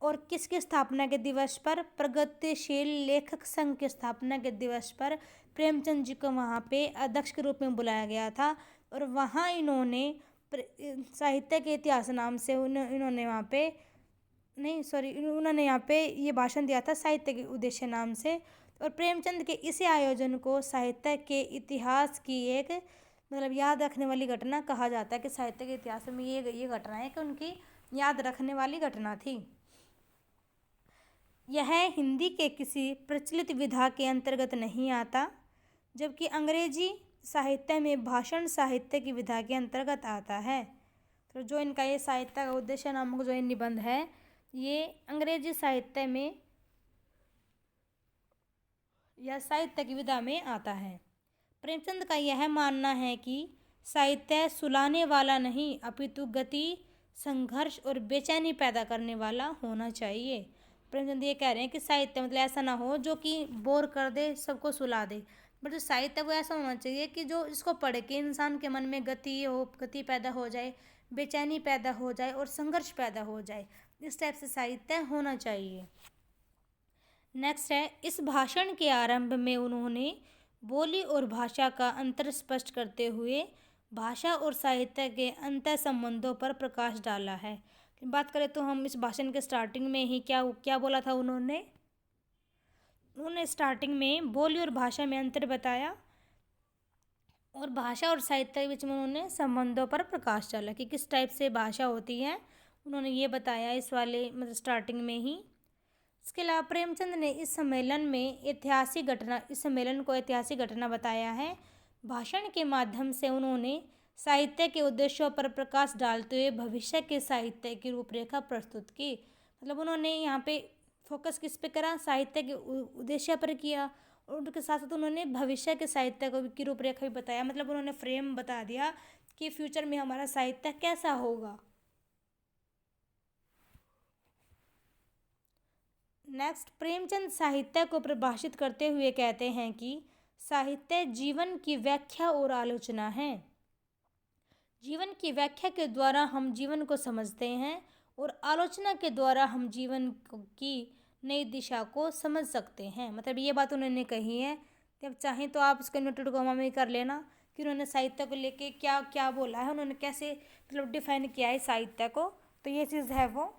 और किसकी स्थापना के दिवस पर? प्रगतिशील लेखक संघ की स्थापना के दिवस पर प्रेमचंद जी को वहाँ पे अध्यक्ष के रूप में बुलाया गया था और वहाँ इन्होंने साहित्य के इतिहास नाम से उन्होंने यहाँ पे ये भाषण दिया था साहित्य के उद्देश्य नाम से। और प्रेमचंद के इसी आयोजन को साहित्य के इतिहास की एक मतलब याद रखने वाली घटना कहा जाता है कि साहित्य के इतिहास में ये घटना है कि उनकी याद रखने वाली घटना थी। यह हिंदी के किसी प्रचलित विधा के अंतर्गत नहीं आता, जबकि अंग्रेजी साहित्य में भाषण साहित्य की विधा के अंतर्गत आता है। तो जो इनका ये साहित्य का उद्देश्य नामक जो ये निबंध है ये अंग्रेजी साहित्य में या साहित्य की विधा में आता है। प्रेमचंद का यह मानना है कि साहित्य सुलाने वाला नहीं अपितु गति, संघर्ष और बेचैनी पैदा करने वाला होना चाहिए। प्रेमचंद ये कह रहे हैं कि साहित्य मतलब ऐसा ना हो जो कि बोर कर दे, सबको सुला दे, बट जो साहित्य वो ऐसा होना चाहिए कि जो इसको पढ़ के इंसान के मन में गति पैदा हो जाए, बेचैनी पैदा हो जाए और संघर्ष पैदा हो जाए। इस टाइप से साहित्य होना चाहिए। नेक्स्ट है, इस भाषण के आरंभ में उन्होंने बोली और भाषा का अंतर स्पष्ट करते हुए भाषा और साहित्य के अंतर संबंधों पर प्रकाश डाला है। बात करें तो हम इस भाषण के स्टार्टिंग में ही क्या बोला था उन्होंने स्टार्टिंग में बोली और भाषा में अंतर बताया और भाषा और साहित्य के बीच में उन्होंने संबंधों पर प्रकाश डाला कि किस टाइप से भाषा होती है, उन्होंने ये बताया इस वाले मतलब स्टार्टिंग में ही। इसके अलावा प्रेमचंद ने इस सम्मेलन को ऐतिहासिक घटना बताया है। भाषण के माध्यम से उन्होंने साहित्य के उद्देश्यों पर प्रकाश डालते हुए भविष्य के साहित्य की रूपरेखा प्रस्तुत की। मतलब उन्होंने यहाँ पे फोकस किस पे करा, साहित्य के उद्देश्य पर किया और उनके साथ साथ उन्होंने भविष्य के साहित्य की रूपरेखा भी बताया। मतलब उन्होंने फ्रेम बता दिया कि फ्यूचर में हमारा साहित्य कैसा होगा। नेक्स्ट, प्रेमचंद साहित्य को परिभाषित करते हुए कहते हैं कि साहित्य जीवन की व्याख्या और आलोचना है। जीवन की व्याख्या के द्वारा हम जीवन को समझते हैं और आलोचना के द्वारा हम जीवन की नई दिशा को समझ सकते हैं। मतलब ये बात उन्होंने कही है। जब चाहें तो आप इसको इन्वर्टेड कॉमा में कर लेना कि उन्होंने साहित्य को लेके क्या क्या बोला है, उन्होंने कैसे मतलब डिफाइन किया है साहित्य को, तो ये चीज़ है वो।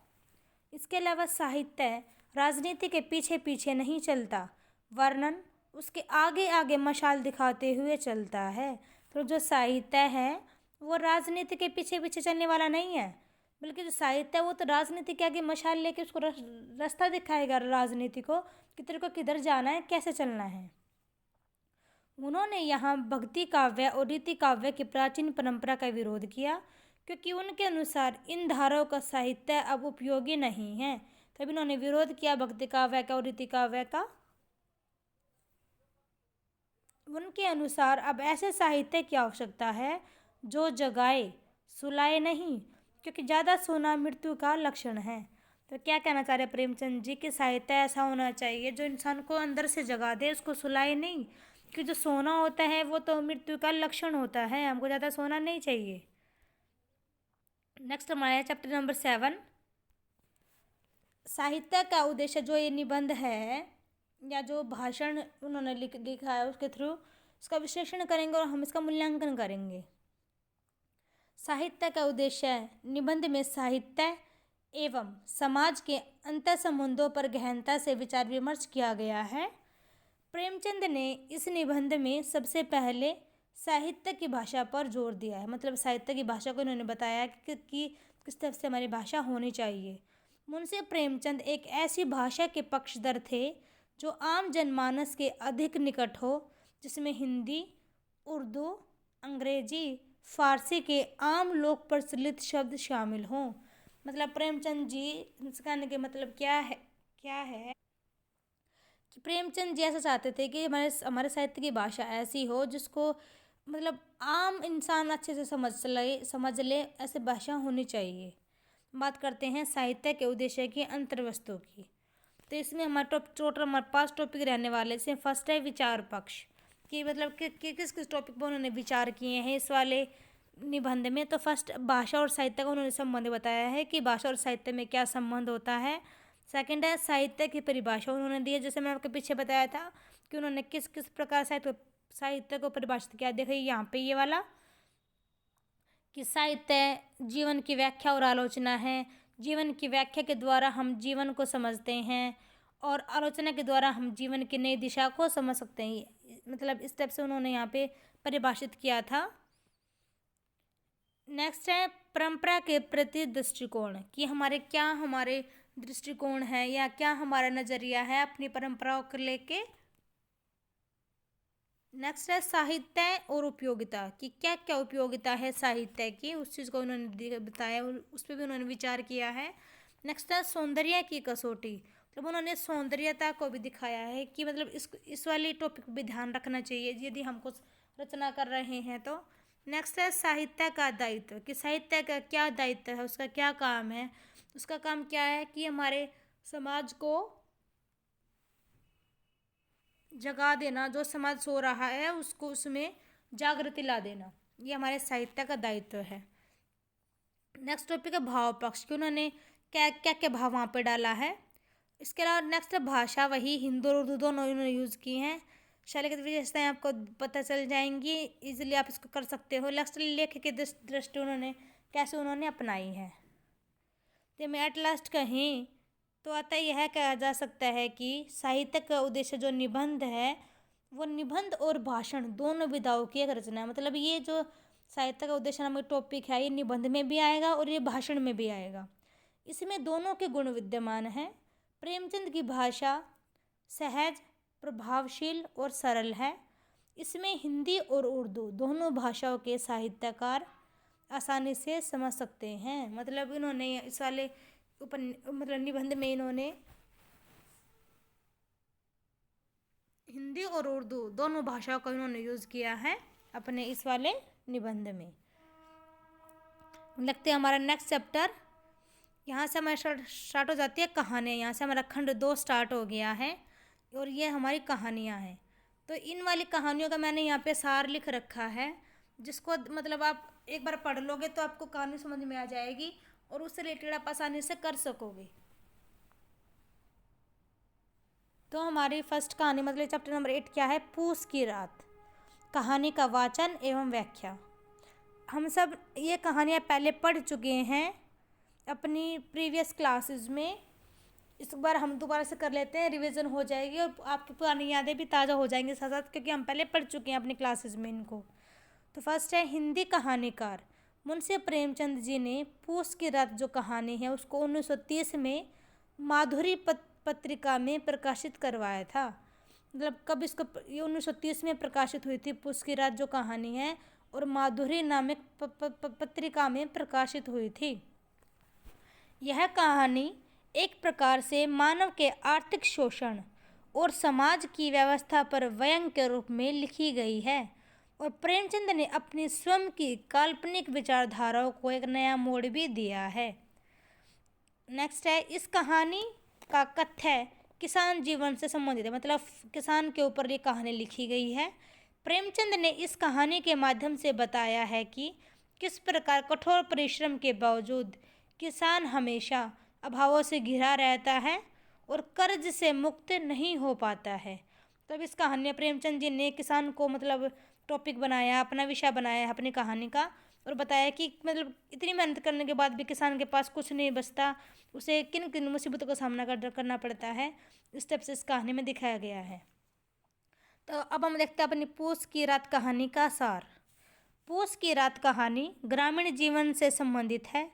इसके अलावा साहित्य राजनीति के पीछे पीछे नहीं चलता, वर्णन उसके आगे आगे मशाल दिखाते हुए चलता है। तो जो साहित्य है वो राजनीति के पीछे पीछे चलने वाला नहीं है, बल्कि जो साहित्य है वो तो राजनीति के आगे मशाल लेके उसको रास्ता दिखाएगा राजनीति को कि तेरे को किधर जाना है, कैसे चलना है। उन्होंने यहाँ भक्ति काव्य और रीति काव्य की प्राचीन परंपरा का विरोध किया क्योंकि उनके अनुसार इन धाराओं का साहित्य अब उपयोगी नहीं है। तभी उन्होंने विरोध किया भक्ति काव्य का और रीति काव्य का। उनके अनुसार अब ऐसे साहित्य की आवश्यकता है जो जगाए, सुलाए नहीं, क्योंकि ज़्यादा सोना मृत्यु का लक्षण है। तो क्या कहना चाह रहे प्रेमचंद जी कि साहित्य ऐसा होना चाहिए जो इंसान को अंदर से जगा दे, उसको सुलाए नहीं, कि जो सोना होता है वो तो मृत्यु का लक्षण होता है, हमको ज़्यादा सोना नहीं चाहिए। नेक्स्ट हमारा चैप्टर नंबर 7, साहित्य का उद्देश्य। जो ये निबंध है या जो भाषण उन्होंने लिखा है उसके थ्रू इसका विश्लेषण करेंगे और हम इसका मूल्यांकन करेंगे। साहित्य का उद्देश्य निबंध में साहित्य एवं समाज के अंतर संबंधों पर गहनता से विचार विमर्श किया गया है। प्रेमचंद ने इस निबंध में सबसे पहले साहित्य की भाषा पर जोर दिया है। मतलब साहित्य की भाषा को इन्होंने बताया कि किस तरह से हमारी भाषा होनी चाहिए। मुंशी प्रेमचंद एक ऐसी भाषा के पक्षधर थे जो आम जनमानस के अधिक निकट हो, जिसमें हिंदी, उर्दू, अंग्रेजी, फारसी के आम लोक प्रचलित शब्द शामिल हों। मतलब प्रेमचंद जी कहने के मतलब क्या है कि प्रेमचंद जी ऐसा चाहते थे कि हमारे साहित्य की भाषा ऐसी हो जिसको मतलब आम इंसान अच्छे से समझ ले, ऐसे भाषा होनी चाहिए। बात करते हैं साहित्य के उद्देश्य की अंतर्वस्तु की। तो इसमें हमारे टोटल हमारे पास टॉपिक रहने वाले से फर्स्ट है विचार पक्ष, कि मतलब कि किस टॉपिक पर उन्होंने विचार किए हैं इस वाले निबंध में। तो फर्स्ट भाषा और साहित्य का उन्होंने संबंध बताया है कि भाषा और साहित्य में क्या संबंध होता है। सेकंड है साहित्य की परिभाषा उन्होंने दी है, जैसे मैं आपके पीछे बताया था कि उन्होंने किस किस प्रकार साहित्य को परिभाषित किया। देखिए यहाँ पे ये वाला कि साहित्य जीवन की व्याख्या और आलोचना है। जीवन की व्याख्या के द्वारा हम जीवन को समझते हैं और आलोचना के द्वारा हम जीवन की नई दिशा को समझ सकते हैं। मतलब इस टाइप से उन्होंने यहाँ पे परिभाषित किया था। नेक्स्ट है परंपरा के प्रति दृष्टिकोण, कि हमारे दृष्टिकोण है या क्या हमारा नज़रिया है अपनी परंपराओं को लेके। नेक्स्ट है साहित्य और उपयोगिता, कि क्या क्या उपयोगिता है साहित्य की, उस चीज़ को उन्होंने बताया, उस पर भी उन्होंने विचार किया है। नेक्स्ट है सौंदर्य की कसौटी, मतलब उन्होंने सौंदर्यता को भी दिखाया है कि मतलब इस वाली टॉपिक पर भी ध्यान रखना चाहिए यदि हम कुछ रचना कर रहे हैं तो। नेक्स्ट है साहित्य का दायित्व, कि साहित्य का क्या दायित्व है, उसका क्या काम है। उसका काम क्या है कि हमारे समाज को जगा देना, जो समाज सो रहा है उसको उसमें जागृति ला देना, ये हमारे साहित्य का दायित्व है। नेक्स्ट टॉपिक है भाव पक्ष, कि उन्होंने क्या क्या क्या भाव वहाँ पे डाला है। इसके अलावा नेक्स्ट है भाषा, वही हिंदी और उर्दू दोनों इन्होंने यूज़ की हैं। शैलीगत विशेषताएं आपको पता चल जाएंगी, इजीली आप इसको कर सकते हो। नेक्स्ट लेखक की दृष्टि उन्होंने कैसे उन्होंने अपनाई है। तो मैं एट लास्ट कहीं तो अतः यह कहा जा सकता है कि साहित्य का उद्देश्य जो निबंध है वो निबंध और भाषण दोनों विधाओं की एक रचना है। मतलब ये जो साहित्य का उद्देश्य नामक टॉपिक है ये निबंध में भी आएगा और ये भाषण में भी आएगा। इसमें दोनों के गुण विद्यमान हैं। प्रेमचंद की भाषा सहज, प्रभावशील और सरल है। इसमें हिंदी और उर्दू दोनों भाषाओं के साहित्यकार आसानी से समझ सकते हैं। मतलब इन्होंने इस वाले मतलब निबंध में इन्होंने हिंदी और उर्दू दोनों भाषाओं का इन्होंने यूज़ किया है अपने इस वाले निबंध में। लगते हैं हमारा नेक्स्ट चैप्टर, यहाँ से हमारा स्टार्ट हो जाती है कहानियाँ। यहाँ से हमारा खंड 2 स्टार्ट हो गया है और ये हमारी कहानियाँ हैं। तो इन वाली कहानियों का मैंने यहाँ पे सार लिख रखा है, जिसको मतलब आप एक बार पढ़ लोगे तो आपको कहानी समझ में आ जाएगी और उससे रिलेटेड आप आसानी से कर सकोगे। तो हमारी फर्स्ट कहानी मतलब चैप्टर नंबर 8 क्या है, पूस की रात। कहानी का वाचन एवं व्याख्या। हम सब ये कहानियाँ पहले पढ़ चुके हैं अपनी प्रीवियस क्लासेस में। इस बार हम दोबारा से कर लेते हैं, रिवीजन हो जाएगी और आपकी पुरानी यादें भी ताज़ा हो जाएंगी साथ साथ, क्योंकि हम पहले पढ़ चुके हैं अपनी क्लासेस में इनको। तो फर्स्ट है हिंदी कहानीकार मुंशी प्रेमचंद जी ने पूस की रात जो कहानी है उसको 1930 में माधुरी पत्रिका में प्रकाशित करवाया था। मतलब कब इसको, ये 1930 में प्रकाशित हुई थी पूस की रात जो कहानी है, और माधुरी नामक पत्रिका में प्रकाशित हुई थी। यह कहानी एक प्रकार से मानव के आर्थिक शोषण और समाज की व्यवस्था पर व्यंग्य के रूप में लिखी गई है और प्रेमचंद ने अपनी स्वयं की काल्पनिक विचारधाराओं को एक नया मोड़ भी दिया है। नेक्स्ट है, इस कहानी का कथ्य किसान जीवन से संबंधित है, मतलब किसान के ऊपर ये कहानी लिखी गई है। प्रेमचंद ने इस कहानी के माध्यम से बताया है कि किस प्रकार कठोर परिश्रम के बावजूद किसान हमेशा अभावों से घिरा रहता है और कर्ज से मुक्त नहीं हो पाता है। तब इस कहानी में प्रेमचंद जी ने किसान को मतलब टॉपिक बनाया, अपना विषय बनाया है अपनी कहानी का, और बताया कि मतलब इतनी मेहनत करने के बाद भी किसान के पास कुछ नहीं बचता, उसे किन किन मुसीबतों का सामना करना पड़ता है। इस टाइप से इस कहानी में दिखाया गया है। तो अब हम देखते हैं अपनी पूस की रात कहानी का सार। पूस की रात कहानी ग्रामीण जीवन से संबंधित है।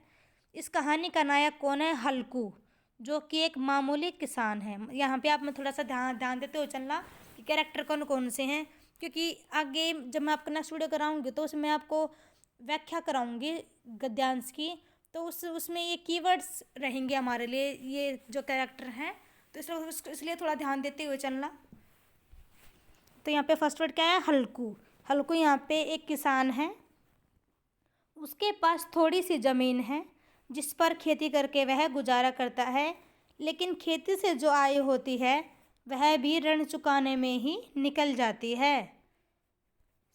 इस कहानी का नायक कौन है, हल्कू, जो कि एक मामूली किसान है। यहाँ पे आप मैं थोड़ा सा ध्यान देते हो चलना कि कैरेक्टर कौन कौन से हैं, क्योंकि आगे जब मैं आपका नेक्स्ट वीडियो कराऊंगी तो उसमें आपको व्याख्या कराऊंगी गद्यांश की, तो उसमें ये कीवर्ड्स रहेंगे हमारे लिए, ये जो कैरेक्टर हैं, तो इसलिए थोड़ा ध्यान देते हुए चलना। तो यहाँ पे फर्स्ट वर्ड क्या है, हल्कू। हल्कू यहाँ पे एक किसान है, उसके पास थोड़ी सी ज़मीन है जिस पर खेती करके वह गुजारा करता है, लेकिन खेती से जो आय होती है वह भी ऋण चुकाने में ही निकल जाती है।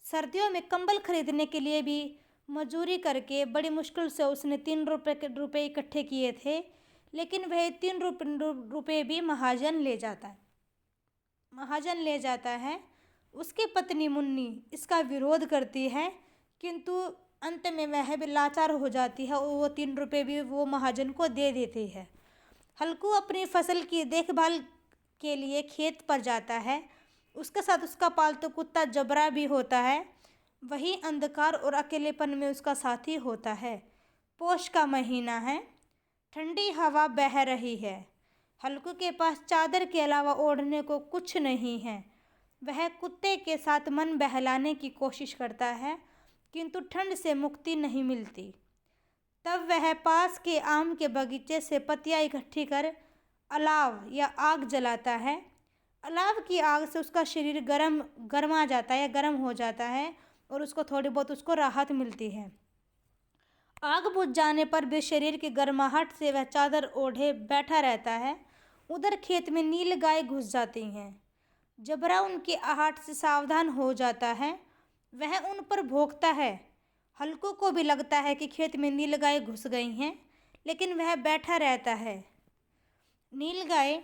सर्दियों में कंबल खरीदने के लिए भी मजूरी करके बड़ी मुश्किल से उसने 3 रुपये इकट्ठे किए थे, लेकिन वह 3 रुपये भी महाजन ले जाता है। उसकी पत्नी मुन्नी इसका विरोध करती है, किंतु अंत में वह भी लाचार हो जाती है और वो 3 रुपये भी वो महाजन को दे देती है। हल्कू अपनी फसल की देखभाल के लिए खेत पर जाता है। उसके साथ उसका पालतू कुत्ता जबरा भी होता है, वही अंधकार और अकेलेपन में उसका साथी होता है। पौष का महीना है, ठंडी हवा बह रही है। हल्कू के पास चादर के अलावा ओढ़ने को कुछ नहीं है। वह कुत्ते के साथ मन बहलाने की कोशिश करता है, किंतु ठंड से मुक्ति नहीं मिलती। तब वह पास के आम के बगीचे से पत्तियां इकट्ठी कर अलाव या आग जलाता है। अलाव की आग से उसका शरीर गर्मा जाता है या गर्म हो जाता है और उसको थोड़ी बहुत उसको राहत मिलती है। आग बुझ जाने पर भी शरीर की गर्माहट से वह चादर ओढ़े बैठा रहता है। उधर खेत में नील गाय घुस जाती हैं। जबरा उनकी आहट से सावधान हो जाता है। वह उन पर भौंकता है। हल्कू को भी लगता है कि खेत में नील गाय घुस गई हैं, लेकिन वह बैठा रहता है। नील गाय,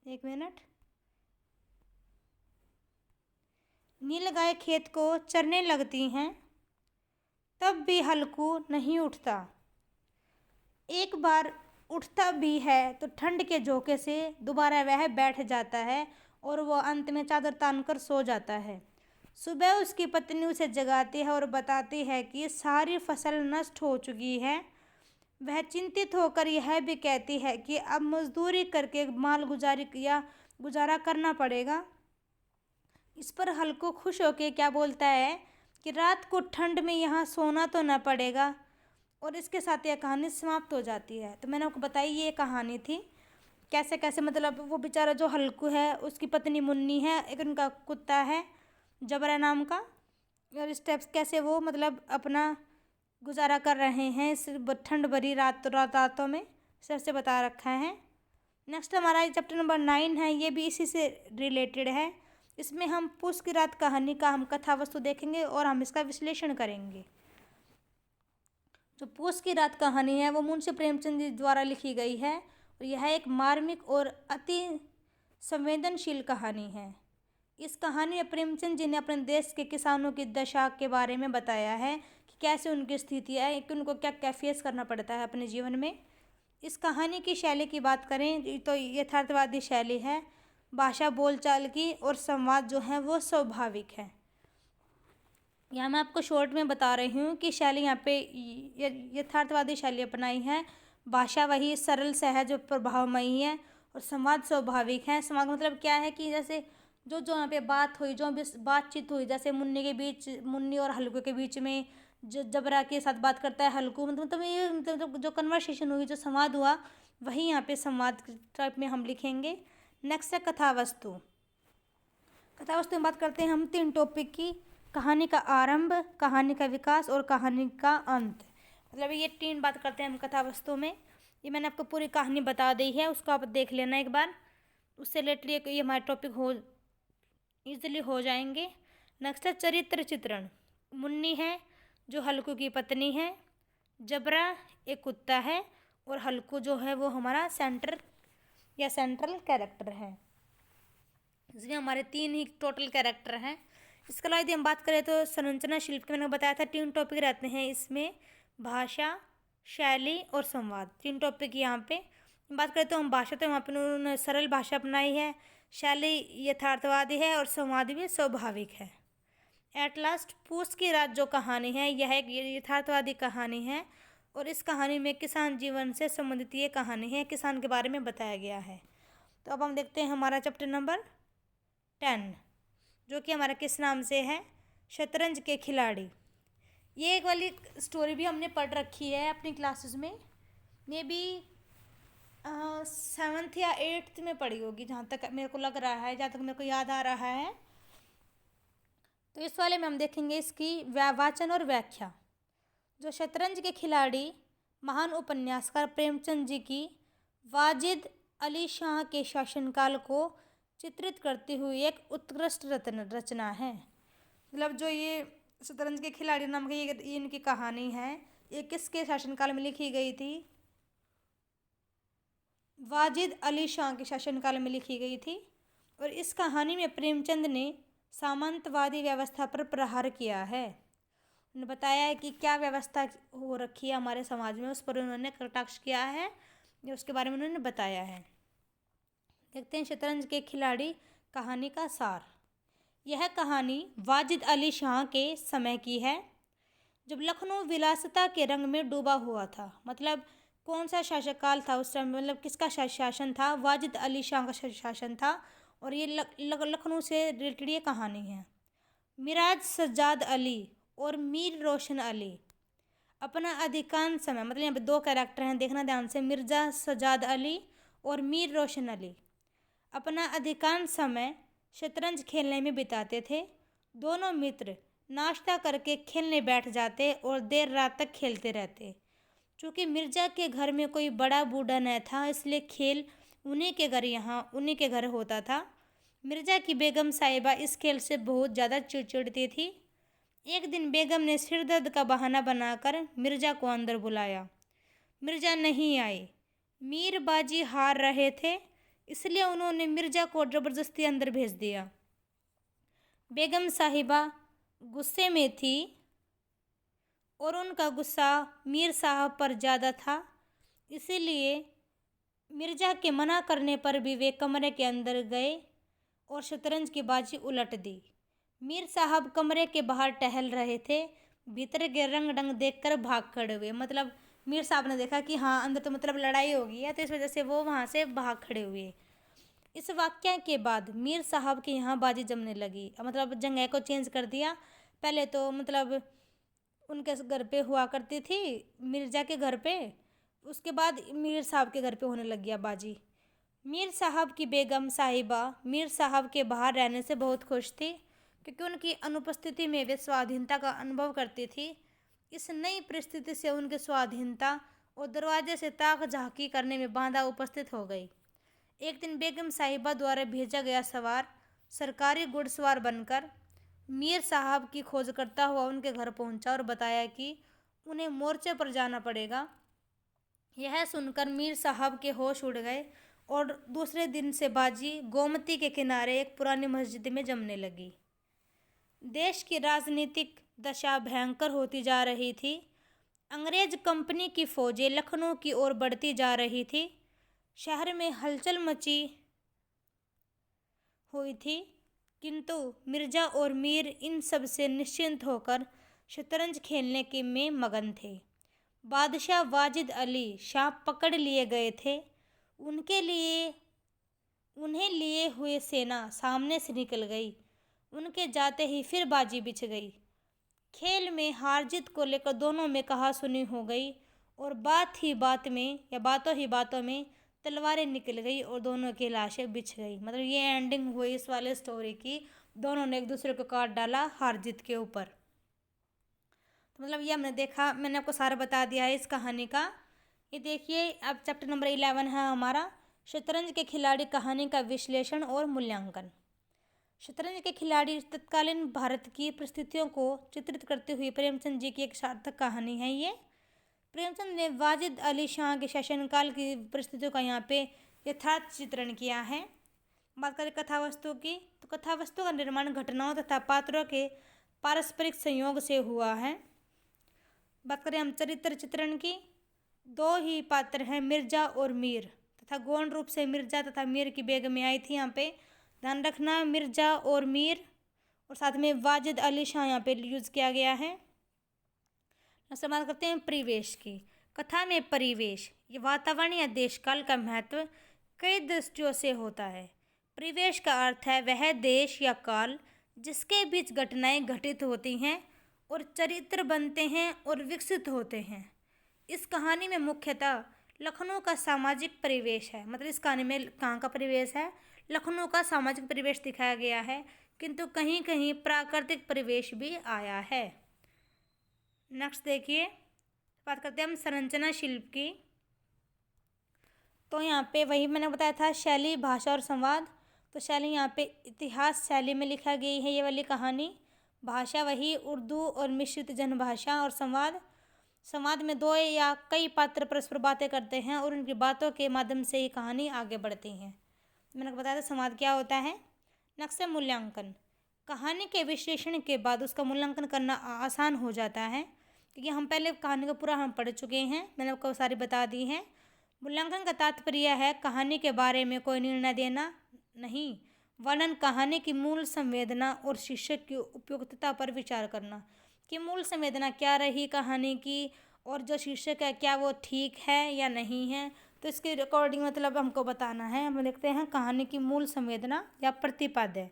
एक मिनट, नील गाय खेत को चरने लगती हैं, तब भी हल्कू नहीं उठता। एक बार उठता भी है तो ठंड के झोंके से दोबारा वह बैठ जाता है और वह अंत में चादर तानकर सो जाता है। सुबह उसकी पत्नी उसे जगाती है और बताती है कि सारी फसल नष्ट हो चुकी है। वह चिंतित होकर यह भी कहती है कि अब मजदूरी करके गुजारा करना पड़ेगा। इस पर हल्कू खुश होकर क्या बोलता है कि रात को ठंड में यहाँ सोना तो न पड़ेगा, और इसके साथ यह कहानी समाप्त हो जाती है। तो मैंने आपको बताई ये कहानी थी कैसे कैसे, मतलब वो बेचारा जो हल्कू है, उसकी पत्नी मुन्नी है, एक उनका कुत्ता है जबरा नाम का, और स्टेप्स कैसे वो मतलब अपना गुजारा कर रहे हैं इस ठंड भरी रातों में, सबसे बता रखा है। नेक्स्ट हमारा चैप्टर नंबर 9 है, ये भी इसी से रिलेटेड है। इसमें हम पूस की रात कहानी का हम कथा वस्तु देखेंगे और हम इसका विश्लेषण करेंगे। जो पूस की रात कहानी है वो मुंशी प्रेमचंद जी द्वारा लिखी गई है और यह एक मार्मिक और अति संवेदनशील कहानी है। इस कहानी में प्रेमचंद जी ने अपने देश के किसानों की दशा के बारे में बताया है कि कैसे उनकी स्थिति है, कि उनको क्या क्या फेस करना पड़ता है अपने जीवन में। इस कहानी की शैली की बात करें तो यथार्थवादी शैली है। भाषा, बोलचाल की और संवाद जो है वो स्वाभाविक है। यहाँ मैं आपको शॉर्ट में बता रही हूँ कि शैली यहाँ पे यथार्थवादी शैली अपनाई है। भाषा वही सरल सहज और प्रभावमयी है और संवाद स्वाभाविक है। संवाद मतलब क्या है कि जैसे जो यहाँ पे बात हुई, जो भी बातचीत हुई, जैसे मुन्नी और हल्कू के बीच में जबरा के साथ बात करता है हल्कू, मतलब ये मतलब जो कन्वर्सेशन हुई, जो संवाद हुआ, वही यहाँ पे संवाद टाइप में हम लिखेंगे। नेक्स्ट है कथा वस्तु। कथा वस्तु में बात करते हैं हम 3 टॉपिक की: कहानी का आरंभ, कहानी का विकास और कहानी का अंत। मतलब ये 3 बात करते हैं हम कथा वस्तु में। ये मैंने आपको पूरी कहानी बता दी है, उसको आप देख लेना एक बार, उससे रिलेटेड ये हमारे टॉपिक ईजिली हो जाएंगे। नेक्स्ट है चरित्र चित्रण। मुन्नी है जो हल्कू की पत्नी है, जबरा एक कुत्ता है और हल्कू जो है वो हमारा सेंट्रल कैरेक्टर है। इसमें हमारे 3 ही टोटल कैरेक्टर हैं। इसके अलावा यदि हम बात करें तो संरचना शिल्प के मैंने बताया था 3 टॉपिक रहते हैं इसमें: भाषा, शैली और संवाद। 3 टॉपिक यहाँ पे बात करें तो हम भाषा, तो यहाँ पे उन्होंने सरल भाषा अपनाई है, शैली यथार्थवादी है और संवाद भी स्वाभाविक है। एट लास्ट पूस की रात जो कहानी है यह एक यथार्थवादी कहानी है और इस कहानी में किसान जीवन से संबंधित ये कहानी है, किसान के बारे में बताया गया है। तो अब हम देखते हैं हमारा चैप्टर नंबर 10, जो कि हमारा किस नाम से है, शतरंज के खिलाड़ी। ये एक वाली स्टोरी भी हमने पढ़ रखी है अपनी क्लासेस में, मे बी 7th या 8th में पढ़ी होगी, जहाँ तक मेरे को लग रहा है, जहाँ तक मेरे को याद आ रहा है। तो इस वाले में हम देखेंगे इसकी वाचन और व्याख्या। जो शतरंज के खिलाड़ी महान उपन्यासकार प्रेमचंद जी की वाजिद अली शाह के शासनकाल को चित्रित करती हुई एक उत्कृष्ट रचना है। मतलब जो ये शतरंज के खिलाड़ी नाम की ये इनकी कहानी है, ये किसके शासनकाल में लिखी गई थी? वाजिद अली शाह के शासनकाल में लिखी गई थी। और इस कहानी में प्रेमचंद ने सामंतवादी व्यवस्था पर प्रहार किया है। उन्होंने बताया है कि क्या व्यवस्था हो रखी है हमारे समाज में, उस पर उन्होंने कटाक्ष किया है, उसके बारे में उन्होंने बताया है। देखते हैं शतरंज के खिलाड़ी कहानी का सार। यह कहानी वाजिद अली शाह के समय की है, जब लखनऊ विलासिता के रंग में डूबा हुआ था। मतलब कौन सा शासक काल था उस समय, मतलब किसका शासन था? वाजिद अली शाह का शासन था और ये लखनऊ से रिलेटेड ये कहानी है। मिराज सज्जाद अली और मीर रोशन अली अपना अधिकांश समय, मतलब यहाँ पे दो कैरेक्टर हैं, देखना ध्यान से, मिर्जा सज्जाद अली और मीर रोशन अली अपना अधिकांश समय शतरंज खेलने में बिताते थे। दोनों मित्र नाश्ता करके खेलने बैठ जाते और देर रात तक खेलते रहते। चूँकि मिर्जा के घर में कोई बड़ा बूढ़ा न था, इसलिए खेल उन्हीं के घर होता था। मिर्जा की बेगम साहिबा इस खेल से बहुत ज़्यादा चिड़चिड़ती थी। एक दिन बेगम ने सिरदर्द का बहाना बनाकर मिर्जा को अंदर बुलाया। मिर्जा नहीं आए। मीर बाजी हार रहे थे, इसलिए उन्होंने मिर्जा को ज़बरदस्ती अंदर भेज दिया। बेगम साहिबा गुस्से में थी और उनका गुस्सा मीर साहब पर ज़्यादा था, इसीलिए मिर्जा के मना करने पर भी वे कमरे के अंदर गए और शतरंज की बाजी उलट दी। मीर साहब कमरे के बाहर टहल रहे थे। भीतर के रंग ढंग देखकर भाग खड़े हुए, मतलब मीर साहब ने देखा कि हाँ अंदर तो मतलब लड़ाई हो गई है, तो इस वजह से वो वहाँ से भाग खड़े हुए। इस वाक़या के बाद मीर साहब के यहाँ बाजी जमने लगी, मतलब जगह को चेंज कर दिया। पहले तो मतलब उनके घर पे हुआ करती थी, मिर्जा के घर पे, उसके बाद मीर साहब के घर पे होने लग गया बाजी। मीर साहब की बेगम साहिबा मीर साहब के बाहर रहने से बहुत खुश थी, क्योंकि उनकी अनुपस्थिति में वे स्वाधीनता का अनुभव करती थी। इस नई परिस्थिति से उनकी स्वाधीनता और दरवाजे से ताक झांकी करने में बाधा उपस्थित हो गई। एक दिन बेगम साहिबा द्वारा भेजा गया सवार सरकारी घुड़सवार बनकर मीर साहब की खोज करता हुआ उनके घर पहुंचा और बताया कि उन्हें मोर्चे पर जाना पड़ेगा। यह सुनकर मीर साहब के होश उड़ गए और दूसरे दिन से बाजी गोमती के किनारे एक पुरानी मस्जिद में जमने लगी। देश की राजनीतिक दशा भयंकर होती जा रही थी। अंग्रेज कंपनी की फौजें लखनऊ की ओर बढ़ती जा रही थी। शहर में हलचल मची हुई थी, किंतु मिर्जा और मीर इन सब से निश्चिंत होकर शतरंज खेलने के में मगन थे। बादशाह वाजिद अली शाह पकड़ लिए गए थे। उन्हें लिए हुए सेना सामने से निकल गई। उनके जाते ही फिर बाजी बिछ गई। खेल में हार जीत को लेकर दोनों में कहासुनी हो गई और बातों ही बातों में तलवारें निकल गई और दोनों की लाशें बिछ गई। मतलब ये एंडिंग हुई इस वाले स्टोरी की, दोनों ने एक दूसरे को काट डाला हार जीत के ऊपर। तो मतलब ये हमने देखा, मैंने आपको सारा बता दिया है इस कहानी का। ये देखिए अब चैप्टर नंबर 11 है हमारा, शतरंज के खिलाड़ी कहानी का विश्लेषण और मूल्यांकन। शतरंज के खिलाड़ी तत्कालीन भारत की परिस्थितियों को चित्रित करते हुए प्रेमचंद जी की एक सार्थक कहानी है ये। प्रेमचंद ने वाजिद अली शाह के शासनकाल की परिस्थितियों का यहाँ पे यथार्थ चित्रण किया है। बात करें कथा वस्तु की, तो कथा वस्तु का निर्माण घटनाओं तथा पात्रों के पारस्परिक संयोग से हुआ है। बात करें हम चरित्र चित्रण की, दो ही पात्र हैं, मिर्जा और मीर, तथा गौण रूप से मिर्जा तथा मीर की बेगमें आई थी यहाँ पे, ध्यान रखना, मिर्जा और मीर, और साथ में वाजिद अली शाह यहाँ पे यूज़ किया गया है। बात करते हैं परिवेश की। कथा में परिवेश, ये वातावरण या देशकाल का महत्व कई दृष्टियों से होता है। परिवेश का अर्थ है वह देश या काल जिसके बीच घटनाएं घटित होती हैं और चरित्र बनते हैं और विकसित होते हैं। इस कहानी में मुख्यतः लखनऊ का सामाजिक परिवेश है, मतलब इस कहानी में कहाँ का परिवेश है, लखनऊ का सामाजिक परिवेश दिखाया गया है, किंतु कहीं कहीं प्राकृतिक परिवेश भी आया है। नेक्स्ट देखिए, बात करते हैं हम संरचना शिल्प की। तो यहाँ पे वही मैंने बताया था, शैली, भाषा और संवाद। तो शैली यहाँ पे इतिहास शैली में लिखा गई है ये वाली कहानी। भाषा वही उर्दू और मिश्रित जनभाषा। और संवाद में दो या कई पात्र परस्पर बातें करते हैं और उनकी बातों के माध्यम से ही कहानी आगे बढ़ती है। मैंने बताया था संवाद क्या होता है। नेक्स्ट है मूल्यांकन। कहानी के विश्लेषण के बाद उसका मूल्यांकन करना आसान हो जाता है, क्योंकि हम पहले कहानी को पूरा हम पढ़ चुके हैं, मैंने आपको सारी बता दी है। मूल्यांकन का तात्पर्य है कहानी के बारे में कोई निर्णय देना नहीं, वर्णन कहानी की मूल संवेदना और शीर्षक की उपयुक्तता पर विचार करना, कि मूल संवेदना क्या रही कहानी की और जो शीर्षक है क्या वो ठीक है या नहीं है, तो इसके अकॉर्डिंग मतलब हमको बताना है। हम देखते हैं कहानी की मूल संवेदना या प्रतिपाद्य।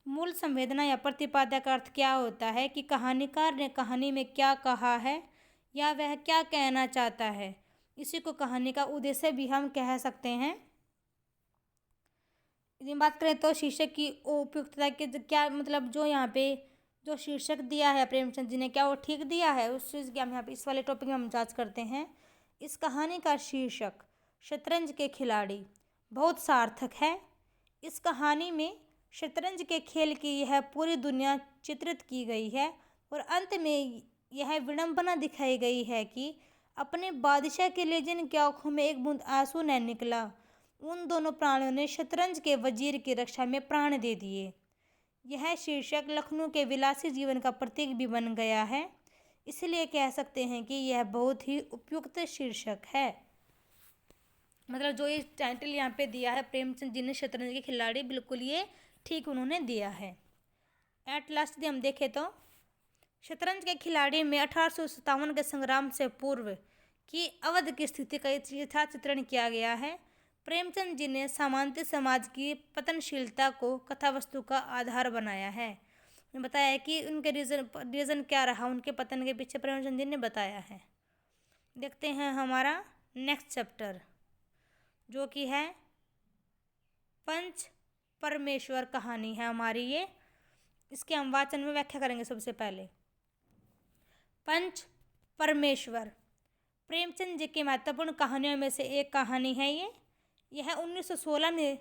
मूल संवेदना या प्रतिपाद्य का अर्थ क्या होता है कि कहानीकार ने कहानी में क्या कहा है या वह क्या कहना चाहता है। इसी को कहानी का उद्देश्य भी हम कह सकते हैं। यदि बात करें तो शीर्षक की उपयुक्तता के क्या मतलब जो यहाँ पे जो शीर्षक दिया है प्रेमचंद जी ने, क्या वो ठीक दिया है, उस चीज़ की हम यहाँ पे इस वाले टॉपिक में हम जांच करते हैं। इस कहानी का शीर्षक शतरंज के खिलाड़ी बहुत सार्थक है। इस कहानी में शतरंज के खेल की यह पूरी दुनिया चित्रित की गई है और अंत में यह विडंबना दिखाई गई है कि अपने बादशाह के लिए जिनकी आंखों में एक बूंद आंसू न निकला, उन दोनों प्राणियों ने शतरंज के वजीर की रक्षा में प्राण दे दिए। यह शीर्षक लखनऊ के विलासी जीवन का प्रतीक भी बन गया है, इसलिए कह सकते हैं कि यह बहुत ही उपयुक्त शीर्षक है। मतलब जो ये टाइटल यहाँ पे दिया है प्रेमचंद जी ने शतरंज के खिलाड़ी, बिल्कुल ये ठीक उन्होंने दिया है। एट लास्ट यदि हम देखें तो शतरंज के खिलाड़ी में 1857 के संग्राम से पूर्व की अवध की स्थिति का यथा चित्रण किया गया है। प्रेमचंद जी ने सामंती समाज की पतनशीलता को कथावस्तु का आधार बनाया है। उन्होंने बताया कि उनके रीज़न क्या रहा उनके पतन के पीछे, प्रेमचंद जी ने बताया है। देखते हैं हमारा नेक्स्ट चैप्टर जो कि है पंच परमेश्वर कहानी है हमारी ये। इसके हम वाचन में व्याख्या करेंगे। सबसे पहले पंच परमेश्वर प्रेमचंद जी की महत्वपूर्ण कहानियों में से एक कहानी है ये। यह 1916 में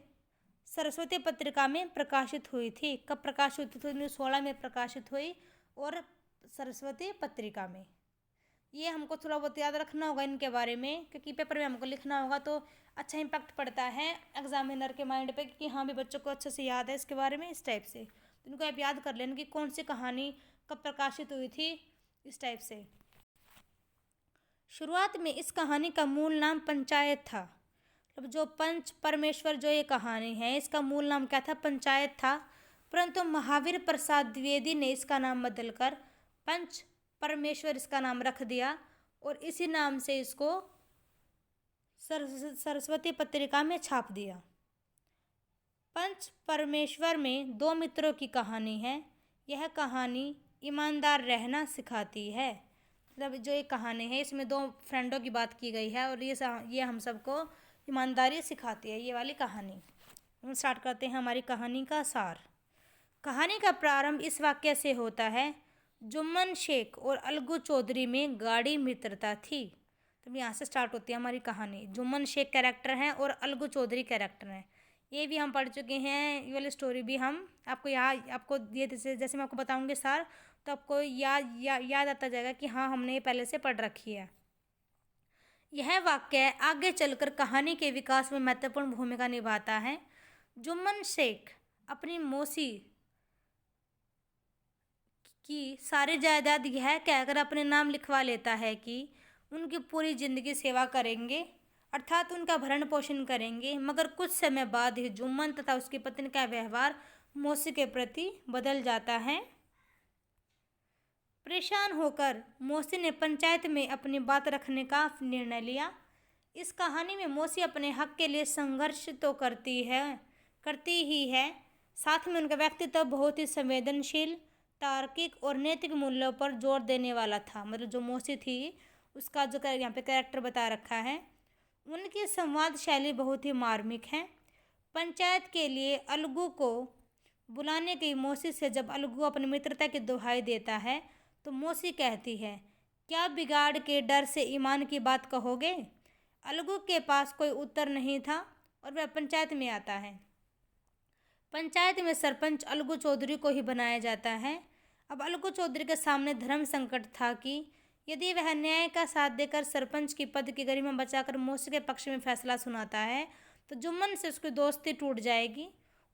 सरस्वती पत्रिका में प्रकाशित हुई थी। कब प्रकाशित हुई थी? 1916 में प्रकाशित हुई और सरस्वती पत्रिका में। ये हमको थोड़ा बहुत याद रखना होगा इनके बारे में, क्योंकि पेपर में हमको लिखना होगा तो अच्छा इम्पैक्ट पड़ता है एग्जामिनर के माइंड पे कि हाँ भी बच्चों को अच्छे से याद है इसके बारे में, इस टाइप से। तो इनको आप याद कर लेना कि कौन सी कहानी कब प्रकाशित हुई थी, इस टाइप से। शुरुआत में इस कहानी का मूल नाम पंचायत था। अब जो पंच परमेश्वर जो ये कहानी है इसका मूल नाम क्या था? पंचायत था। परंतु महावीर प्रसाद द्विवेदी ने इसका नाम बदलकर पंच परमेश्वर इसका नाम रख दिया और इसी नाम से इसको सरस्वती पत्रिका में छाप दिया। पंच परमेश्वर में दो मित्रों की कहानी है। यह कहानी ईमानदार रहना सिखाती है। मतलब जो ये कहानी है इसमें दो फ्रेंडों की बात की गई है और ये हम सबको ईमानदारी सिखाती है, ये वाली कहानी। हम स्टार्ट करते हैं हमारी कहानी का सार। कहानी का प्रारंभ इस वाक्य से होता है, जुम्मन शेख और अलगू चौधरी में गाढ़ी मित्रता थी। तो यहाँ से स्टार्ट होती है हमारी कहानी। जुम्मन शेख कैरेक्टर हैं और अलगू चौधरी कैरेक्टर हैं। ये भी हम पढ़ चुके हैं, ये वाली स्टोरी भी हम आपको आपको ये जैसे मैं आपको बताऊंगी सार, तो आपको याद आता जाएगा कि हाँ हमने ये पहले से पढ़ रखी है। यह वाक्य आगे चलकर कहानी के विकास में महत्वपूर्ण भूमिका निभाता है। जुम्मन शेख अपनी मौसी की सारी जायदाद यह कहकर अपने नाम लिखवा लेता है कि उनकी पूरी जिंदगी सेवा करेंगे, अर्थात उनका भरण पोषण करेंगे। मगर कुछ समय बाद ही जुम्मन तथा उसकी पत्नी का व्यवहार मौसी के प्रति बदल जाता है। परेशान होकर मौसी ने पंचायत में अपनी बात रखने का निर्णय लिया। इस कहानी में मौसी अपने हक के लिए संघर्ष तो करती ही है, साथ में उनका व्यक्तित्व बहुत ही संवेदनशील, तार्किक और नैतिक मूल्यों पर जोर देने वाला था। मतलब जो मौसी थी उसका जो यहाँ पे कैरेक्टर बता रखा है, उनकी संवाद शैली बहुत ही मार्मिक है। पंचायत के लिए अलगू को बुलाने गई मौसी से जब अलगू अपनी मित्रता की दुहाई देता है तो मौसी कहती है, क्या बिगाड़ के डर से ईमान की बात कहोगे? अलगू के पास कोई उत्तर नहीं था और वह पंचायत में आता है। पंचायत में सरपंच अलगू चौधरी को ही बनाया जाता है। अब अलगू चौधरी के सामने धर्म संकट था कि यदि वह न्याय का साथ देकर सरपंच की पद की गरिमा बचाकर मौसी के पक्ष में फैसला सुनाता है तो जुम्मन से उसकी दोस्ती टूट जाएगी,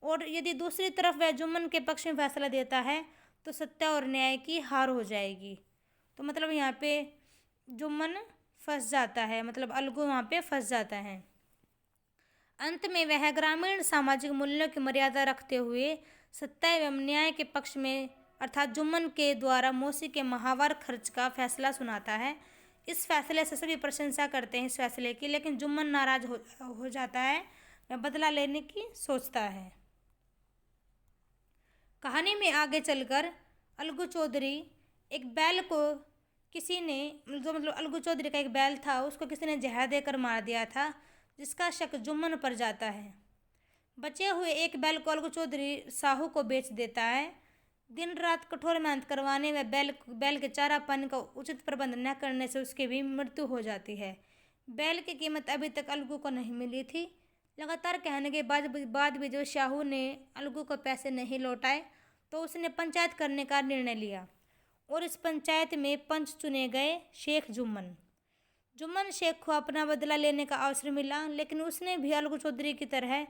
और यदि दूसरी तरफ वह जुम्मन के पक्ष में फैसला देता है तो सत्य और न्याय की हार हो जाएगी। तो मतलब यहाँ पे जुम्मन फंस जाता है, मतलब अलगू वहाँ पे फंस जाता है। अंत में वह ग्रामीण सामाजिक मूल्यों की मर्यादा रखते हुए सत्य एवं न्याय के पक्ष में अर्थात जुम्मन के द्वारा मौसी के माहवार खर्च का फैसला सुनाता है। इस फैसले से सभी प्रशंसा करते हैं इस फैसले की, लेकिन जुम्मन नाराज हो जाता है। वह बदला लेने की सोचता है। कहानी में आगे चलकर अलगू चौधरी एक बैल को किसी ने अलगू चौधरी का एक बैल था, उसको किसी ने जहर देकर मार दिया था, जिसका शक जुम्मन पर जाता है। बचे हुए एक बैल को अलगू चौधरी साहू को बेच देता है। दिन रात कठोर मेहनत करवाने में बैल के चारा पानी का उचित प्रबंध न करने से उसकी भी मृत्यु हो जाती है। बैल की कीमत अभी तक अलगू को नहीं मिली थी। लगातार कहने के बाद भी जब शाहू ने अलगू को पैसे नहीं लौटाए तो उसने पंचायत करने का निर्णय लिया और इस पंचायत में पंच चुने गए शेख जुम्मन शेख को अपना बदला लेने का अवसर मिला, लेकिन उसने भी अलगू चौधरी की तरह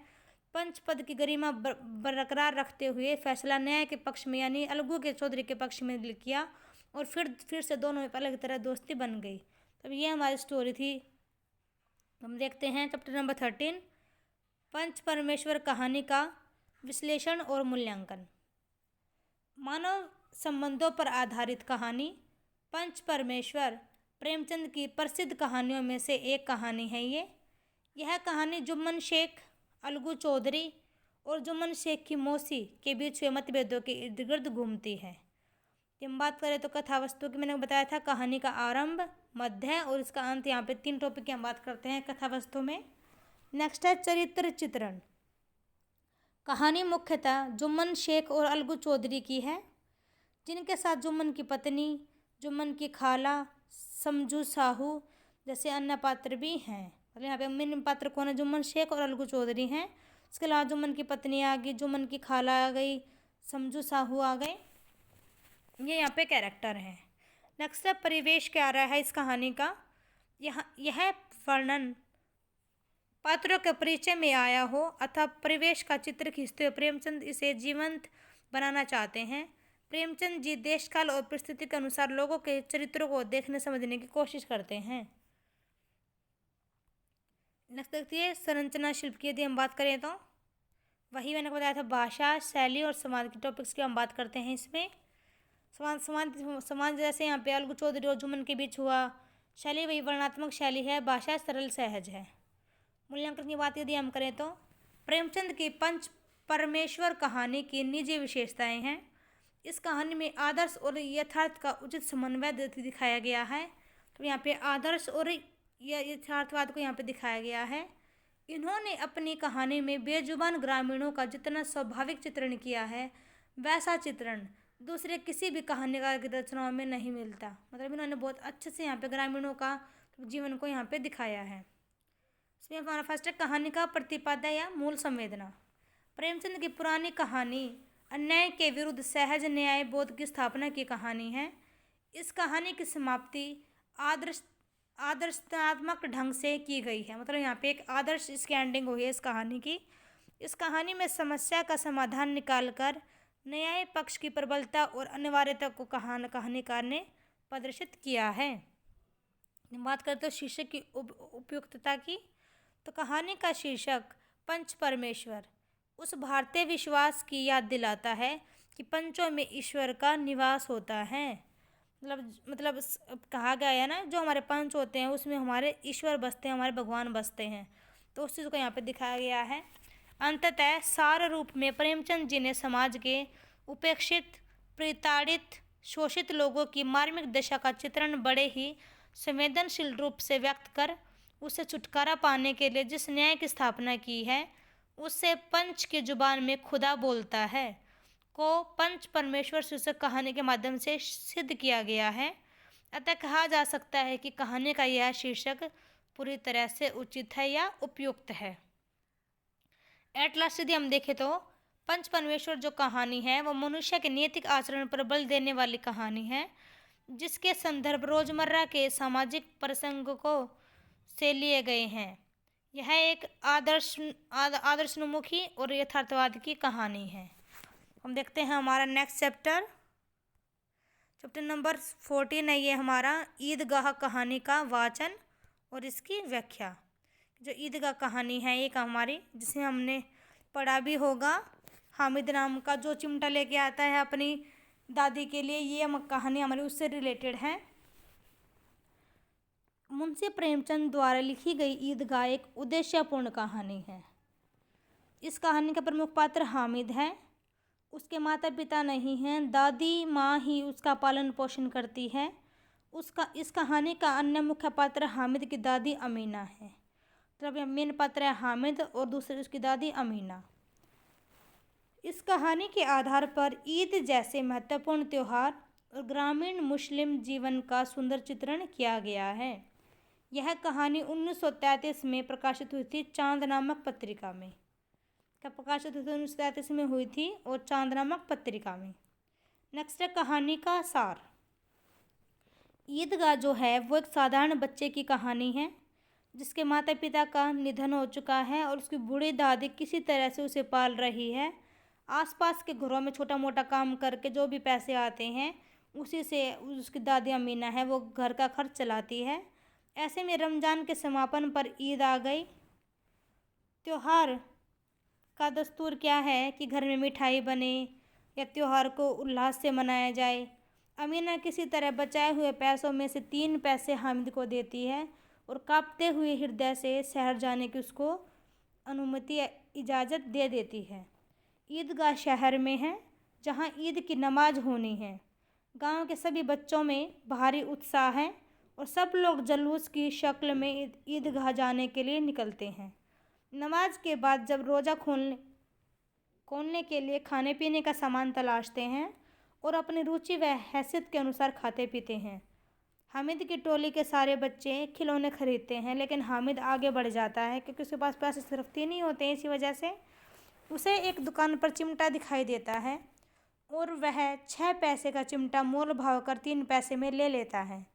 पंच पद की गरिमा बरकरार रखते हुए फैसला न्याय के पक्ष में यानी अलगू के चौधरी के पक्ष में किया और फिर से दोनों में पहले की तरह दोस्ती बन गई। तब ये हमारी स्टोरी थी। हम देखते हैं चैप्टर नंबर 13, पंच परमेश्वर कहानी का विश्लेषण और मूल्यांकन। मानव संबंधों पर आधारित कहानी पंच परमेश्वर प्रेमचंद की प्रसिद्ध कहानियों में से एक कहानी है। यह कहानी जुम्मन शेख, अलगू चौधरी और जुम्मन शेख की मौसी के बीच हुए मतभेदों के इर्द गिर्द घूमती है। हम बात करें तो कथा वस्तु की मैंने बताया था, कहानी का आरंभ, मध्य और इसका अंत। यहाँ पे 3 टॉपिक की हम बात करते हैं कथा वस्तु में। नेक्स्ट है चरित्र चित्रण। कहानी मुख्यतः जुम्मन शेख और अलगू चौधरी की है, जिनके साथ जुम्मन की पत्नी, जुम्मन की खाला, समझू साहू जैसे अन्य पात्र भी हैं। मतलब यहाँ पे मेन पात्र कौन है? जुम्मन शेख और अलगू चौधरी हैं। इसके अलावा जुम्मन की पत्नी आ गई, जुम्मन की खाला आ गई, समझू साहू आ गए। ये यहाँ पे कैरेक्टर हैं। नेक्स्ट है परिवेश क्या रहा है इस कहानी का। यह वर्णन पात्रों के परिचय में आया हो अथवा परिवेश का चित्र खींचते हुए प्रेमचंद इसे जीवंत बनाना चाहते हैं। प्रेमचंद जी देश काल और परिस्थिति के अनुसार लोगों के चरित्रों को देखने समझने की कोशिश करते हैं। नेक्स्ट देखती है संरचना शिल्प की। यदि हम बात करें तो वही मैंने बताया था, भाषा, शैली और समाज के टॉपिक्स की हम बात करते हैं। इसमें समाज जैसे यहाँ पे अलगू चौधरी और जुम्मन के बीच हुआ। शैली वही वर्णनात्मक शैली है, भाषा सरल सहज है। मूल्यांकन की बात यदि हम करें तो प्रेमचंद की पंच परमेश्वर कहानी की निजी विशेषताएं हैं। इस कहानी में आदर्श और यथार्थ का उचित समन्वय दिखाया गया है। तो यहाँ पे आदर्श और यथार्थवाद को यहाँ पे दिखाया गया है। इन्होंने अपनी कहानी में बेजुबान ग्रामीणों का जितना स्वाभाविक चित्रण किया है वैसा चित्रण दूसरे किसी भी कहानीकार की रचनाओं में नहीं मिलता। मतलब इन्होंने बहुत अच्छे से यहाँ पे ग्रामीणों का जीवन को यहाँ पे दिखाया है। इसमें हमारा फर्स्ट है कहानी का प्रतिपाद्य या मूल संवेदना। प्रेमचंद की पुरानी कहानी अन्याय के विरुद्ध सहज न्याय बोध की स्थापना की कहानी है। इस कहानी की समाप्ति आदर्शात्मक ढंग से की गई है। मतलब यहाँ पे एक आदर्श इसकी एंडिंग हुई है इस कहानी की। इस कहानी में समस्या का समाधान निकालकर न्याय पक्ष की प्रबलता और अनिवार्यता को कहानीकार ने प्रदर्शित किया है। बात करते हैं शीर्षक की उपयुक्तता की। तो कहानी का शीर्षक पंच परमेश्वर उस भारतीय विश्वास की याद दिलाता है कि पंचों में ईश्वर का निवास होता है। मतलब कहा गया है ना, जो हमारे पंच होते हैं उसमें हमारे ईश्वर बसते हैं, हमारे भगवान बसते हैं। तो उस चीज़ को यहाँ पे दिखाया गया है। अंततः सार रूप में प्रेमचंद जी ने समाज के उपेक्षित, प्रताड़ित, शोषित लोगों की मार्मिक दशा का चित्रण बड़े ही संवेदनशील रूप से व्यक्त कर उससे छुटकारा पाने के लिए जिस न्याय की स्थापना की है उससे पंच की जुबान में खुदा बोलता है को पंच परमेश्वर शीर्षक कहानी के माध्यम से सिद्ध किया गया है। अतः कहा जा सकता है कि कहानी का यह शीर्षक पूरी तरह से उचित है या उपयुक्त है। एट लास्ट यदि हम देखें तो पंच परमेश्वर जो कहानी है वो मनुष्य के नैतिक आचरण पर बल देने वाली कहानी है, जिसके संदर्भ रोजमर्रा के सामाजिक प्रसंगों से लिए गए हैं। यह एक आदर्शोन्मुखी और यथार्थवाद की कहानी है। हम देखते हैं हमारा नेक्स्ट चैप्टर नंबर 14 है ये हमारा ईदगाह कहानी का वाचन और इसकी व्याख्या। जो ईदगाह कहानी है एक हमारी, जिसे हमने पढ़ा भी होगा, हामिद नाम का जो चिमटा लेके आता है अपनी दादी के लिए, ये कहानी हमारी उससे रिलेटेड है। मुंशी प्रेमचंद द्वारा लिखी गई ईदगाह एक उद्देश्यपूर्ण कहानी है। इस कहानी का प्रमुख पात्र हामिद है। उसके माता पिता नहीं हैं, दादी माँ ही उसका पालन पोषण करती है। इस कहानी का अन्य मुख्य पात्र हामिद की दादी अमीना है। तो मेन पात्र है हामिद और दूसरी उसकी दादी अमीना। इस कहानी के आधार पर ईद जैसे महत्वपूर्ण त्यौहार और ग्रामीण मुस्लिम जीवन का सुंदर चित्रण किया गया है। यह कहानी 1933 में प्रकाशित हुई थी चांद नामक पत्रिका में। कब प्रकाशित हुई थी? 1933 में हुई थी और चांद नामक पत्रिका में। नेक्स्ट है कहानी का सार। ईदगाह जो है वो एक साधारण बच्चे की कहानी है जिसके माता पिता का निधन हो चुका है और उसकी बूढ़ी दादी किसी तरह से उसे पाल रही है। आसपास के घरों में छोटा मोटा काम करके जो भी पैसे आते हैं उसी से उसकी दादी अमीना है वो घर का खर्च चलाती है। ऐसे में रमज़ान के समापन पर ईद आ गई। त्योहार का दस्तूर क्या है कि घर में मिठाई बने या त्यौहार को उल्लास से मनाया जाए। अमीना किसी तरह बचाए हुए पैसों में से 3 पैसे हामिद को देती है और कांपते हुए हृदय से शहर जाने की उसको इजाज़त दे देती है। ईदगाह शहर में है जहां ईद की नमाज होनी है। गांव के सभी बच्चों में भारी उत्साह है और सब लोग जुलूस की शक्ल में ईदगाह जाने के लिए निकलते हैं। नमाज के बाद जब रोज़ा खोलने के लिए खाने पीने का सामान तलाशते हैं और अपनी रुचि व हैसियत के अनुसार खाते पीते हैं। हामिद की टोली के सारे बच्चे खिलौने खरीदते हैं लेकिन हामिद आगे बढ़ जाता है क्योंकि उसके पास पैसे सिर्फ 3 ही होते हैं। इसी वजह से उसे एक दुकान पर चिमटा दिखाई देता है और वह 6 पैसे का चिमटा मोल भाव कर 3 पैसे में ले लेता है।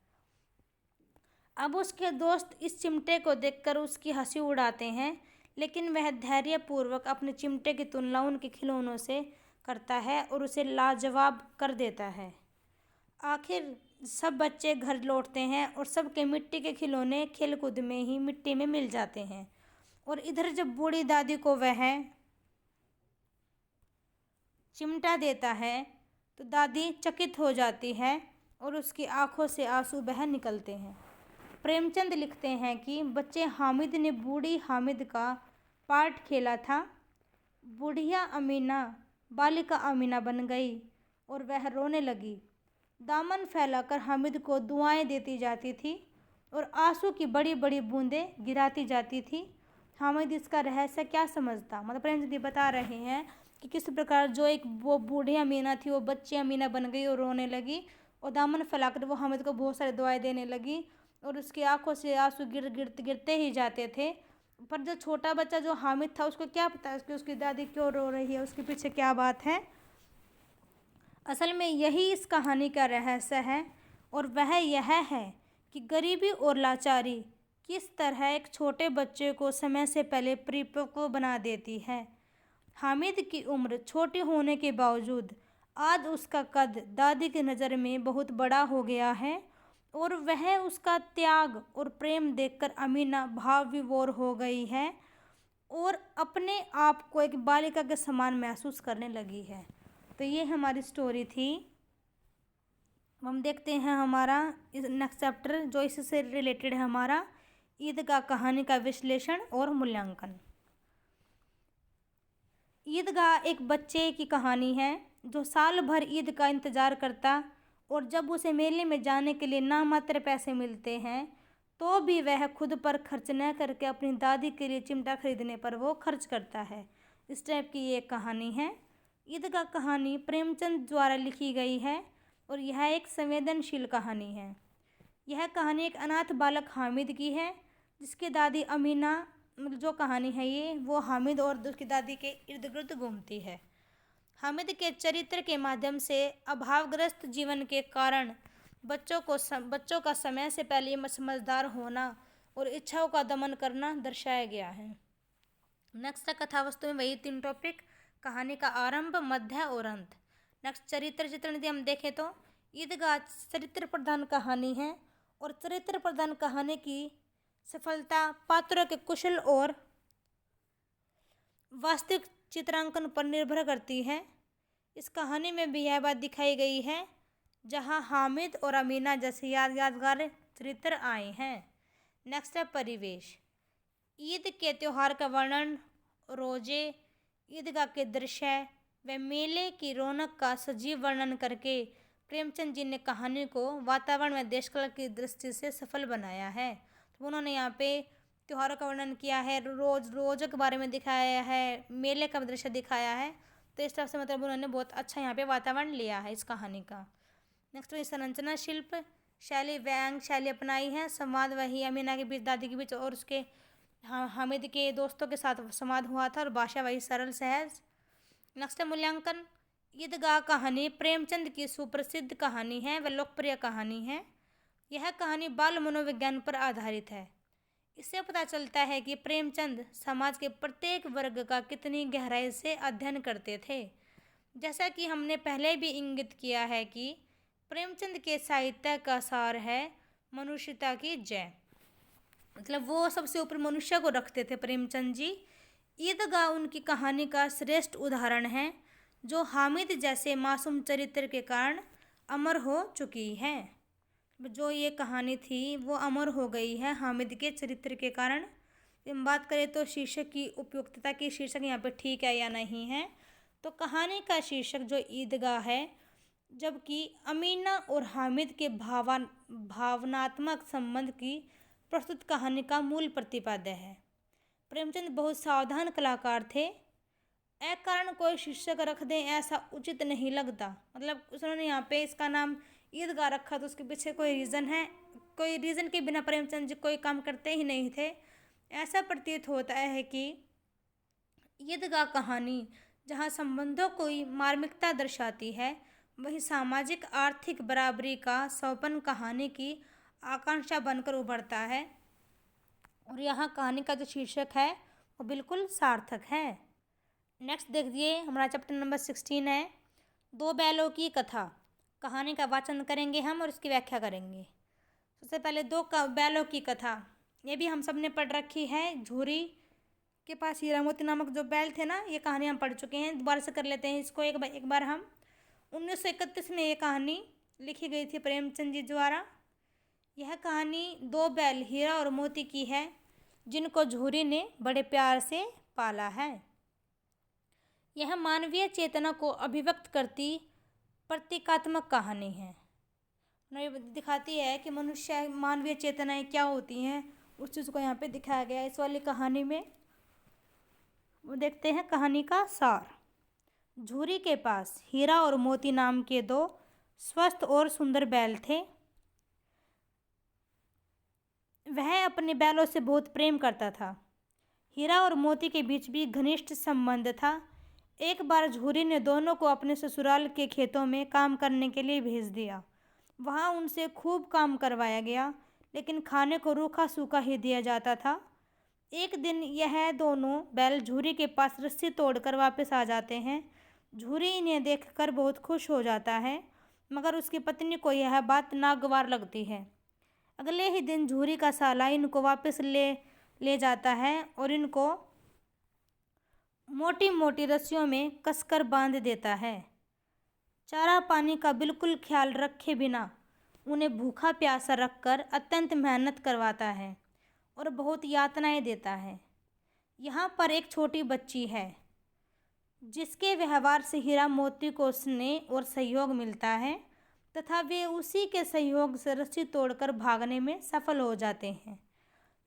अब उसके दोस्त इस चिमटे को देखकर उसकी हंसी उड़ाते हैं लेकिन वह धैर्यपूर्वक अपने चिमटे की तुलना उनके खिलौनों से करता है और उसे लाजवाब कर देता है। आखिर सब बच्चे घर लौटते हैं और सबके मिट्टी के खिलौने खेलकूद में ही मिट्टी में मिल जाते हैं। और इधर जब बूढ़ी दादी को वह चिमटा देता है तो दादी चकित हो जाती है और उसकी आंखों से आंसू बह निकलते हैं। प्रेमचंद लिखते हैं कि बच्चे हामिद ने बूढ़ी हामिद का पार्ट खेला था। बुढ़िया अमीना बालिका अमीना बन गई और वह रोने लगी। दामन फैलाकर हामिद को दुआएं देती जाती थी और आंसू की बड़ी बड़ी बूंदें गिराती जाती थी। हामिद इसका रहस्य क्या समझता? मतलब प्रेमचंद बता रहे हैं कि किस प्रकार जो एक वो बूढ़ी अमीना थी वो बच्ची अमीना बन गई और रोने लगी और दामन फैलाकर वो हामिद को बहुत सारी दुआएं देने लगी और उसकी आंखों से आंसू गिरते ही जाते थे। पर जो छोटा बच्चा जो हामिद था उसको क्या पता कि उसकी दादी क्यों रो रही है, उसके पीछे क्या बात है। असल में यही इस कहानी का रहस्य है और वह यह है कि गरीबी और लाचारी किस तरह एक छोटे बच्चे को समय से पहले परिपक्व बना देती है। हामिद की उम्र छोटी होने के बावजूद आज उसका कद दादी की नज़र में बहुत बड़ा हो गया है और वह उसका त्याग और प्रेम देखकर अमीना भाव विभोर हो गई है और अपने आप को एक बालिका के समान महसूस करने लगी है। तो ये हमारी स्टोरी थी। हम देखते हैं हमारा इस नेक्स्ट चैप्टर जो इससे रिलेटेड है हमारा ईदगाह कहानी का विश्लेषण और मूल्यांकन। ईदगाह एक बच्चे की कहानी है जो साल भर ईद का इंतज़ार करता और जब उसे मेले में जाने के लिए नामात्र पैसे मिलते हैं तो भी वह खुद पर खर्च न करके अपनी दादी के लिए चिमटा खरीदने पर वो खर्च करता है। इस टाइप की ये कहानी है। ईदगाह कहानी प्रेमचंद द्वारा लिखी गई है और यह एक संवेदनशील कहानी है। यह कहानी एक अनाथ बालक हामिद की है जिसकी दादी अमीना, जो कहानी है ये वो हामिद और उसकी दादी के इर्द गिर्द घूमती है। हामिद के चरित्र के माध्यम से अभावग्रस्त जीवन के कारण बच्चों का समय से पहले समझदार होना और इच्छाओं का दमन करना दर्शाया गया है। नेक्स्ट कथा वस्तु में वही 3 टॉपिक, कहानी का आरंभ, मध्य और अंत। नेक्स्ट चरित्र चित्रण यदि हम देखें तो ईदगाह चरित्र प्रधान कहानी है और चरित्र प्रधान कहानी की सफलता पात्रों के कुशल और वास्तविक चित्रांकन पर निर्भर करती है। इस कहानी में भी यह बात दिखाई गई है जहां हामिद और अमीना जैसे यादगार चरित्र आए हैं। नेक्स्ट है परिवेश। ईद के त्यौहार का वर्णन रोजे, ईदगाह के दृश्य व मेले की रौनक का सजीव वर्णन करके प्रेमचंद जी ने कहानी को वातावरण में देश कला की दृष्टि से सफल बनाया है। तो उन्होंने यहाँ पे त्योहारों का वर्णन किया है, रोज़ों के बारे में दिखाया है, मेले का दृश्य दिखाया है। तो इस तरह से मतलब उन्होंने बहुत अच्छा यहाँ पे वातावरण लिया है इस कहानी का। नेक्स्ट है संरचना शिल्प शैली, व्यंग शैली अपनाई है। संवाद वही अमीना के बीच, दादी के बीच और उसके हामिद के दोस्तों के साथ संवाद हुआ था, और भाषा वही सरल सहज। नेक्स्ट है मूल्यांकन। ईदगाह कहानी प्रेमचंद की सुप्रसिद्ध कहानी है व लोकप्रिय कहानी है। यह कहानी बाल मनोविज्ञान पर आधारित है। इससे पता चलता है कि प्रेमचंद समाज के प्रत्येक वर्ग का कितनी गहराई से अध्ययन करते थे। जैसा कि हमने पहले भी इंगित किया है कि प्रेमचंद के साहित्य का सार है मनुष्यता की जय, मतलब वो सबसे ऊपर मनुष्य को रखते थे प्रेमचंद जी। ईदगाह उनकी कहानी का श्रेष्ठ उदाहरण है, जो हामिद जैसे मासूम चरित्र के कारण अमर हो चुकी है। जो ये कहानी थी वो अमर हो गई है हामिद के चरित्र के कारण। हम बात करें तो शीर्षक की उपयुक्तता की, शीर्षक यहाँ पे ठीक है या नहीं है, तो कहानी का शीर्षक जो ईदगाह है, जबकि अमीना और हामिद के भावनात्मक संबंध की प्रस्तुत कहानी का मूल प्रतिपाद्य है। प्रेमचंद बहुत सावधान कलाकार थे। एक कारण कोई शीर्षक रख दें ऐसा उचित नहीं लगता, मतलब उन्होंने यहाँ पे इसका नाम ईदगाह रखा तो उसके पीछे कोई रीज़न है, कोई रीज़न के बिना प्रेमचंद जी कोई काम करते ही नहीं थे। ऐसा प्रतीत होता है कि ईदगाह कहानी जहाँ संबंधों की मार्मिकता दर्शाती है, वही सामाजिक आर्थिक बराबरी का सौपन कहानी की आकांक्षा बनकर उभरता है। और यहाँ कहानी का जो शीर्षक है वो बिल्कुल सार्थक है। नेक्स्ट देखिए, हमारा चैप्टर नंबर 16 है दो बैलों की कथा। कहानी का वाचन करेंगे हम और इसकी व्याख्या करेंगे। सबसे पहले दो बैलों की कथा, ये भी हम सब ने पढ़ रखी है। झूरी के पास हीरा मोती नामक जो बैल थे ना, ये कहानी हम पढ़ चुके हैं। दोबारा से कर लेते हैं इसको एक बार हम। 1931 में ये कहानी लिखी गई थी प्रेमचंद जी द्वारा। यह कहानी दो बैल हीरा और मोती की है, जिनको झूरी ने बड़े प्यार से पाला है। यह मानवीय चेतना को अभिव्यक्त करती प्रतीकात्मक कहानी है। दिखाती है कि मनुष्य मानवीय चेतनाएं क्या होती हैं, उस चीज़ को यहाँ पे दिखाया गया है इस वाली कहानी में। वो देखते हैं कहानी का सार। झूरी के पास हीरा और मोती नाम के दो स्वस्थ और सुंदर बैल थे। वह अपने बैलों से बहुत प्रेम करता था। हीरा और मोती के बीच भी घनिष्ठ संबंध था। एक बार झूरी ने दोनों को अपने ससुराल के खेतों में काम करने के लिए भेज दिया। वहाँ उनसे खूब काम करवाया गया, लेकिन खाने को रूखा सूखा ही दिया जाता था। एक दिन यह दोनों बैल झूरी के पास रस्सी तोड़कर वापस आ जाते हैं। झूरी इन्हें देखकर बहुत खुश हो जाता है, मगर उसकी पत्नी को यह बात नागवार लगती है। अगले ही दिन झूरी का साला इनको वापस ले जाता है और इनको मोटी मोटी रस्सियों में कसकर बांध देता है। चारा पानी का बिल्कुल ख्याल रखे बिना उन्हें भूखा प्यासा रखकर अत्यंत मेहनत करवाता है और बहुत यातनाएं देता है। यहाँ पर एक छोटी बच्ची है, जिसके व्यवहार से हीरा मोती को स्नेह और सहयोग मिलता है, तथा वे उसी के सहयोग से रस्सी तोड़कर भागने में सफल हो जाते हैं,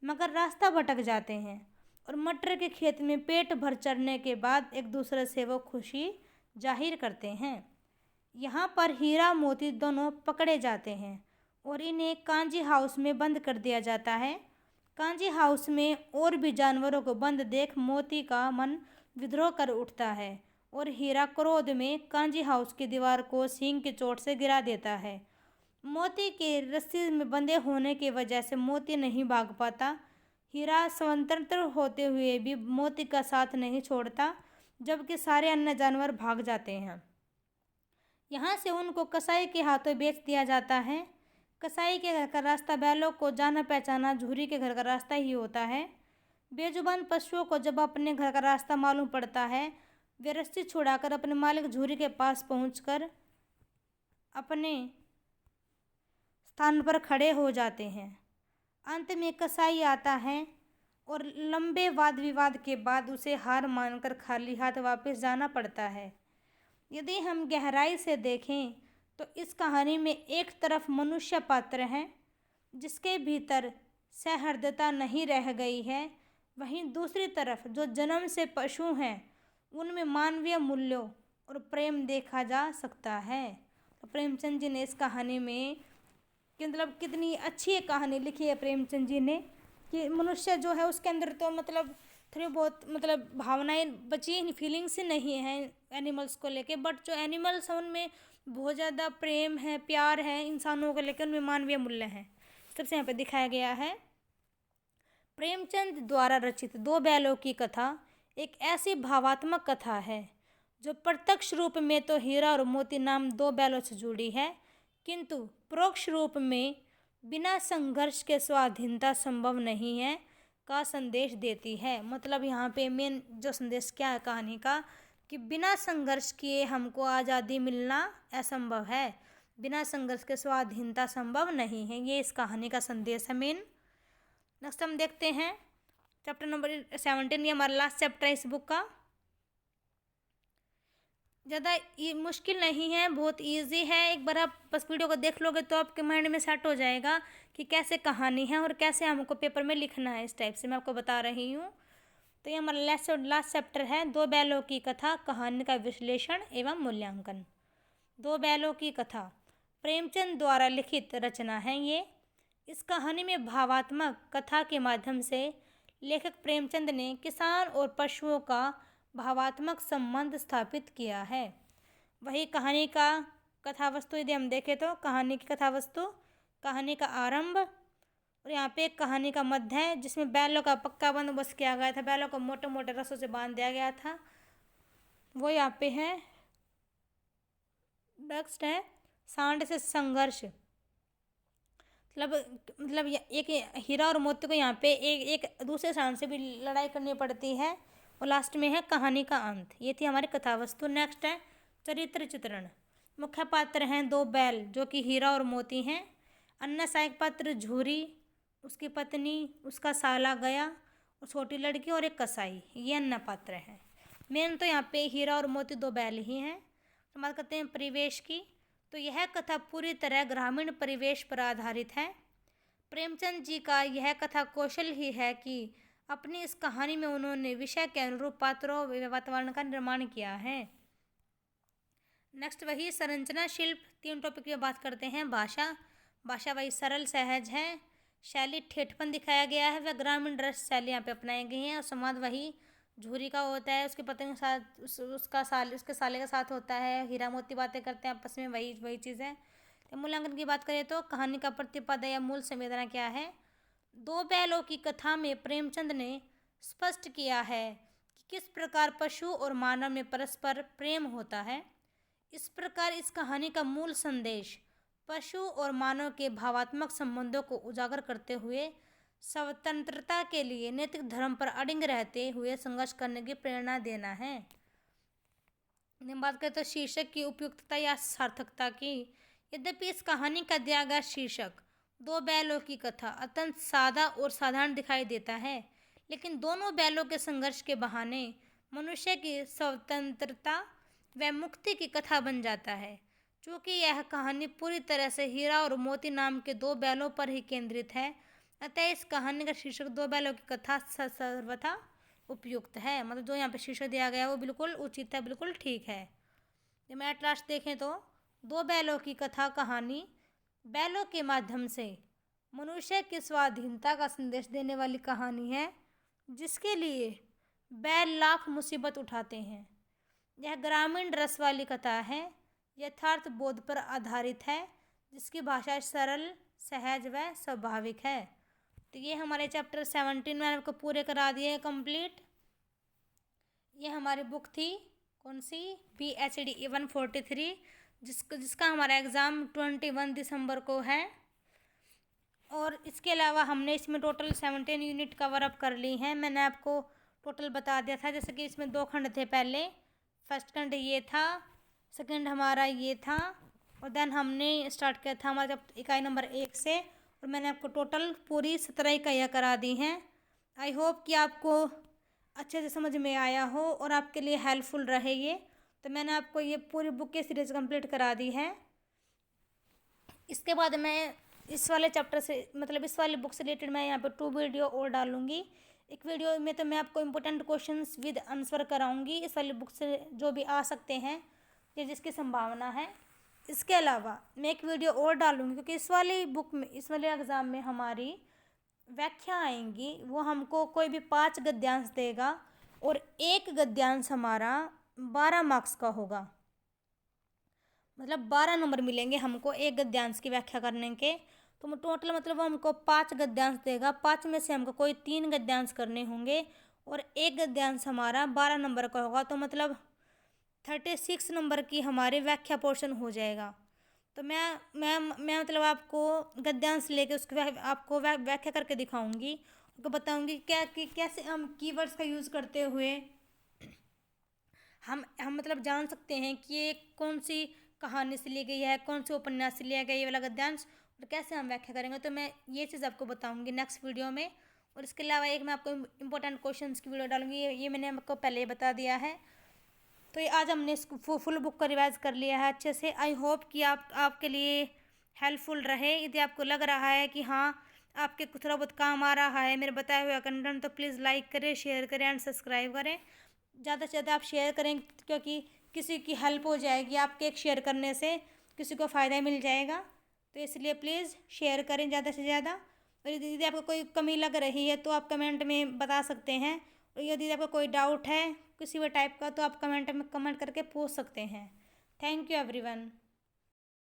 मगर रास्ता भटक जाते हैं और मटर के खेत में पेट भर चढ़ने के बाद एक दूसरे से वो खुशी जाहिर करते हैं। यहाँ पर हीरा मोती दोनों पकड़े जाते हैं और इन्हें कांजी हाउस में बंद कर दिया जाता है। कांजी हाउस में और भी जानवरों को बंद देख मोती का मन विद्रोह कर उठता है और हीरा क्रोध में कांजी हाउस की दीवार को सींग की चोट से गिरा देता है। मोती के रस्सी में बंधे होने की वजह से मोती नहीं भाग पाता। हीरा स्वतंत्र होते हुए भी मोती का साथ नहीं छोड़ता, जबकि सारे अन्य जानवर भाग जाते हैं। यहाँ से उनको कसाई के हाथों बेच दिया जाता है। कसाई के घर का रास्ता बैलों को जाना पहचाना झूरी के घर का रास्ता ही होता है। बेजुबान पशुओं को जब अपने घर का रास्ता मालूम पड़ता है, वे रस्सी छुड़ाकर अपने मालिक झूरी के पास पहुंचकर अपने स्थान पर खड़े हो जाते हैं। अंत में कसाई आता है और लंबे वाद विवाद के बाद उसे हार मानकर खाली हाथ वापस जाना पड़ता है। यदि हम गहराई से देखें तो इस कहानी में एक तरफ मनुष्य पात्र है जिसके भीतर सहृदयता नहीं रह गई है, वहीं दूसरी तरफ जो जन्म से पशु हैं उनमें मानवीय मूल्यों और प्रेम देखा जा सकता है। तो प्रेमचंद जी ने इस कहानी में कि मतलब कितनी अच्छी कहानी लिखी है प्रेमचंद जी ने कि मनुष्य जो है उसके अंदर तो मतलब थोड़ी बहुत मतलब भावनाएं बची, फीलिंग्स नहीं हैं एनिमल्स को लेके, बट जो एनिमल्स हैं उनमें बहुत ज़्यादा प्रेम है, प्यार है, इंसानों को लेकर उनमें मानवीय मूल्य हैं। सबसे यहाँ पे दिखाया गया है प्रेमचंद द्वारा रचित दो बैलों की कथा एक ऐसी भावात्मक कथा है जो प्रत्यक्ष रूप में तो हीरा और मोती नाम दो बैलों से जुड़ी है, किंतु परोक्ष रूप में बिना संघर्ष के स्वाधीनता संभव नहीं है का संदेश देती है। मतलब यहाँ पे मेन जो संदेश क्या है कहानी का कि बिना संघर्ष किए हमको आज़ादी मिलना असंभव है, बिना संघर्ष के स्वाधीनता संभव नहीं है, ये इस कहानी का संदेश है मेन। नेक्स्ट हम देखते हैं चैप्टर नंबर 17, ये हमारा लास्ट चैप्टर है इस बुक का। ज़्यादा मुश्किल नहीं है, बहुत इजी है, एक बार आप बस वीडियो को देख लोगे तो आपके माइंड में सेट हो जाएगा कि कैसे कहानी है और कैसे हमको पेपर में लिखना है। इस टाइप से मैं आपको बता रही हूँ। तो ये हमारा लास्ट चैप्टर है दो बैलों की कथा, कहानी का विश्लेषण एवं मूल्यांकन। दो बैलों की कथा प्रेमचंद द्वारा लिखित रचना है ये। इस कहानी में भावात्मक कथा के माध्यम से लेखक प्रेमचंद ने किसान और पशुओं का भावात्मक संबंध स्थापित किया है। वही कहानी का कथावस्तु यदि हम देखें तो कहानी की कथावस्तु, कहानी का आरंभ और यहाँ पे एक कहानी का मध्य है जिसमें बैलों का पक्का बंदोबस्त किया गया था, बैलों को मोटे मोटे रस्सों से बांध दिया गया था, वो यहाँ पे है। नेक्स्ट है सांड से संघर्ष। मतलब एक हीरा और मोती को यहाँ पे एक दूसरे सांड से भी लड़ाई करनी पड़ती है और लास्ट में है कहानी का अंत। ये थी हमारी कथावस्तु। नेक्स्ट है चरित्र चित्रण। मुख्य पात्र हैं दो बैल जो कि हीरा और मोती हैं। अन्य सहायक पात्र झूरी, उसकी पत्नी, उसका साला गया और छोटी लड़की और एक कसाई, ये अन्य पात्र हैं। मेन तो यहाँ पे हीरा और मोती दो बैल ही हैं। तो बात करते हैं परिवेश की, तो यह कथा पूरी तरह ग्रामीण परिवेश पर आधारित है। प्रेमचंद जी का यह कथा कौशल ही है कि अपनी इस कहानी में उन्होंने विषय के अनुरूप पात्रों व वातावरण का निर्माण किया है। नेक्स्ट वही संरचना शिल्प, तीन टॉपिक में बात करते हैं। भाषा वही सरल सहज है, शैली ठेठपन दिखाया गया है, वह ग्रामीण रस शैली यहाँ पे अपनाई गई है। और संवाद वही झूरी का होता है, उसके पति के साथ उसके साले के साथ होता है, हीरा मोती बातें करते हैं आपस में, वही चीज़ है। तो मूल्यांकन की बात करें तो कहानी का प्रतिपादक या मूल संवेदना क्या है। दो बैलों की कथा में प्रेमचंद ने स्पष्ट किया है कि किस प्रकार पशु और मानव में परस्पर प्रेम होता है। इस प्रकार इस कहानी का मूल संदेश पशु और मानव के भावात्मक संबंधों को उजागर करते हुए स्वतंत्रता के लिए नैतिक धर्म पर अडिग रहते हुए संघर्ष करने की प्रेरणा देना है। बात करें तो शीर्षक की उपयुक्तता या सार्थकता की। यद्यपि इस कहानी का दिया गया शीर्षक दो बैलों की कथा अत्यंत सादा और साधारण दिखाई देता है, लेकिन दोनों बैलों के संघर्ष के बहाने मनुष्य की स्वतंत्रता व मुक्ति की कथा बन जाता है। चूँकि यह कहानी पूरी तरह से हीरा और मोती नाम के दो बैलों पर ही केंद्रित है, अतः इस कहानी का शीर्षक दो बैलों की कथा सर्वथा उपयुक्त है। मतलब जो यहाँ पे शीर्षक दिया गया है वो बिल्कुल उचित है, बिल्कुल ठीक है। जब मैं एट लास्ट देखें तो दो बैलों की कथा कहानी बैलों के माध्यम से मनुष्य की स्वाधीनता का संदेश देने वाली कहानी है, जिसके लिए बैल लाख मुसीबत उठाते हैं। यह ग्रामीण रस वाली कथा है, यथार्थ बोध पर आधारित है, जिसकी भाषा सरल, सहज व स्वाभाविक है। तो ये हमारे चैप्टर 17 में आपको पूरे करा दिए कंप्लीट। ये हमारी बुक थी कौन सी, PhD 143, जिसका हमारा एग्ज़ाम 21 दिसंबर को है। और इसके अलावा हमने इसमें टोटल 17 यूनिट कवर अप कर ली हैं। मैंने आपको टोटल बता दिया था, जैसे कि इसमें 2 खंड थे। पहले फर्स्ट खंड ये था, सेकंड हमारा ये था, और देन हमने स्टार्ट किया था हमारा जब इकाई नंबर 1 से, और मैंने आपको टोटल पूरी 17 इकाइयाँ करा दी हैं। आई होप कि आपको अच्छे से समझ में आया हो और आपके लिए हेल्पफुल रहे ये। तो मैंने आपको ये पूरी बुक की सीरीज कंप्लीट करा दी है। इसके बाद मैं इस वाले चैप्टर से मतलब इस वाली बुक से रिलेटेड मैं यहाँ पे 2 वीडियो और डालूँगी। एक वीडियो में तो मैं आपको इम्पोर्टेंट क्वेश्चंस विद आंसर कराऊंगी इस वाली बुक से जो भी आ सकते हैं या जिसकी संभावना है। इसके अलावा मैं एक वीडियो और डालूंगी क्योंकि इस वाली बुक में इस वाले एग्ज़ाम में हमारी व्याख्या आएंगी। वो हमको कोई भी 5 गद्यांश देगा और एक गद्यांश हमारा 12 मार्क्स का होगा। मतलब 12 नंबर मिलेंगे हमको एक गद्यांश की व्याख्या करने के। तो टोटल मतलब वो हमको 5 गद्यांश देगा। 5 में से हमको कोई 3 गद्यांश करने होंगे और एक गद्यांश हमारा 12 नंबर का होगा। तो मतलब 36 नंबर की हमारी व्याख्या पोर्शन हो जाएगा। तो मैं मतलब आपको गद्यांश लेके उसकी आपको व्याख्या करके दिखाऊंगी। आपको बताऊंगी कि कैसे हम कीवर्ड्स का यूज़ करते हुए हम मतलब जान सकते हैं कि ये कौन सी कहानी से ली गई है, कौन से उपन्यास से लिया गया ये वाला गद्यांश, और कैसे हम व्याख्या करेंगे। तो मैं ये चीज़ आपको बताऊंगी नेक्स्ट वीडियो में। और इसके अलावा एक मैं आपको इम्पोर्टेंट क्वेश्चंस की वीडियो डालूंगी। ये मैंने आपको पहले ही बता दिया है। तो ये आज हमने इस फुल बुक को रिवाइज कर लिया है अच्छे से। आई होप कि आपके लिए हेल्पफुल रहे। यदि आपको लग रहा है कि हाँ आपके कुछ थोड़ा बहुत काम आ रहा है मेरे बताए हुए कंटेंट, तो प्लीज़ लाइक करें, शेयर करें एंड सब्सक्राइब करें। ज़्यादा से ज़्यादा आप शेयर करें क्योंकि किसी की हेल्प हो जाएगी आपके एक शेयर करने से, किसी को फ़ायदा मिल जाएगा। तो इसलिए प्लीज़ शेयर करें ज़्यादा से ज़्यादा। और यदि आपको कोई कमी लग रही है तो आप कमेंट में बता सकते हैं। और यदि आपको कोई डाउट है किसी भी टाइप का तो आप कमेंट करके पूछ सकते हैं। Thank you everyone.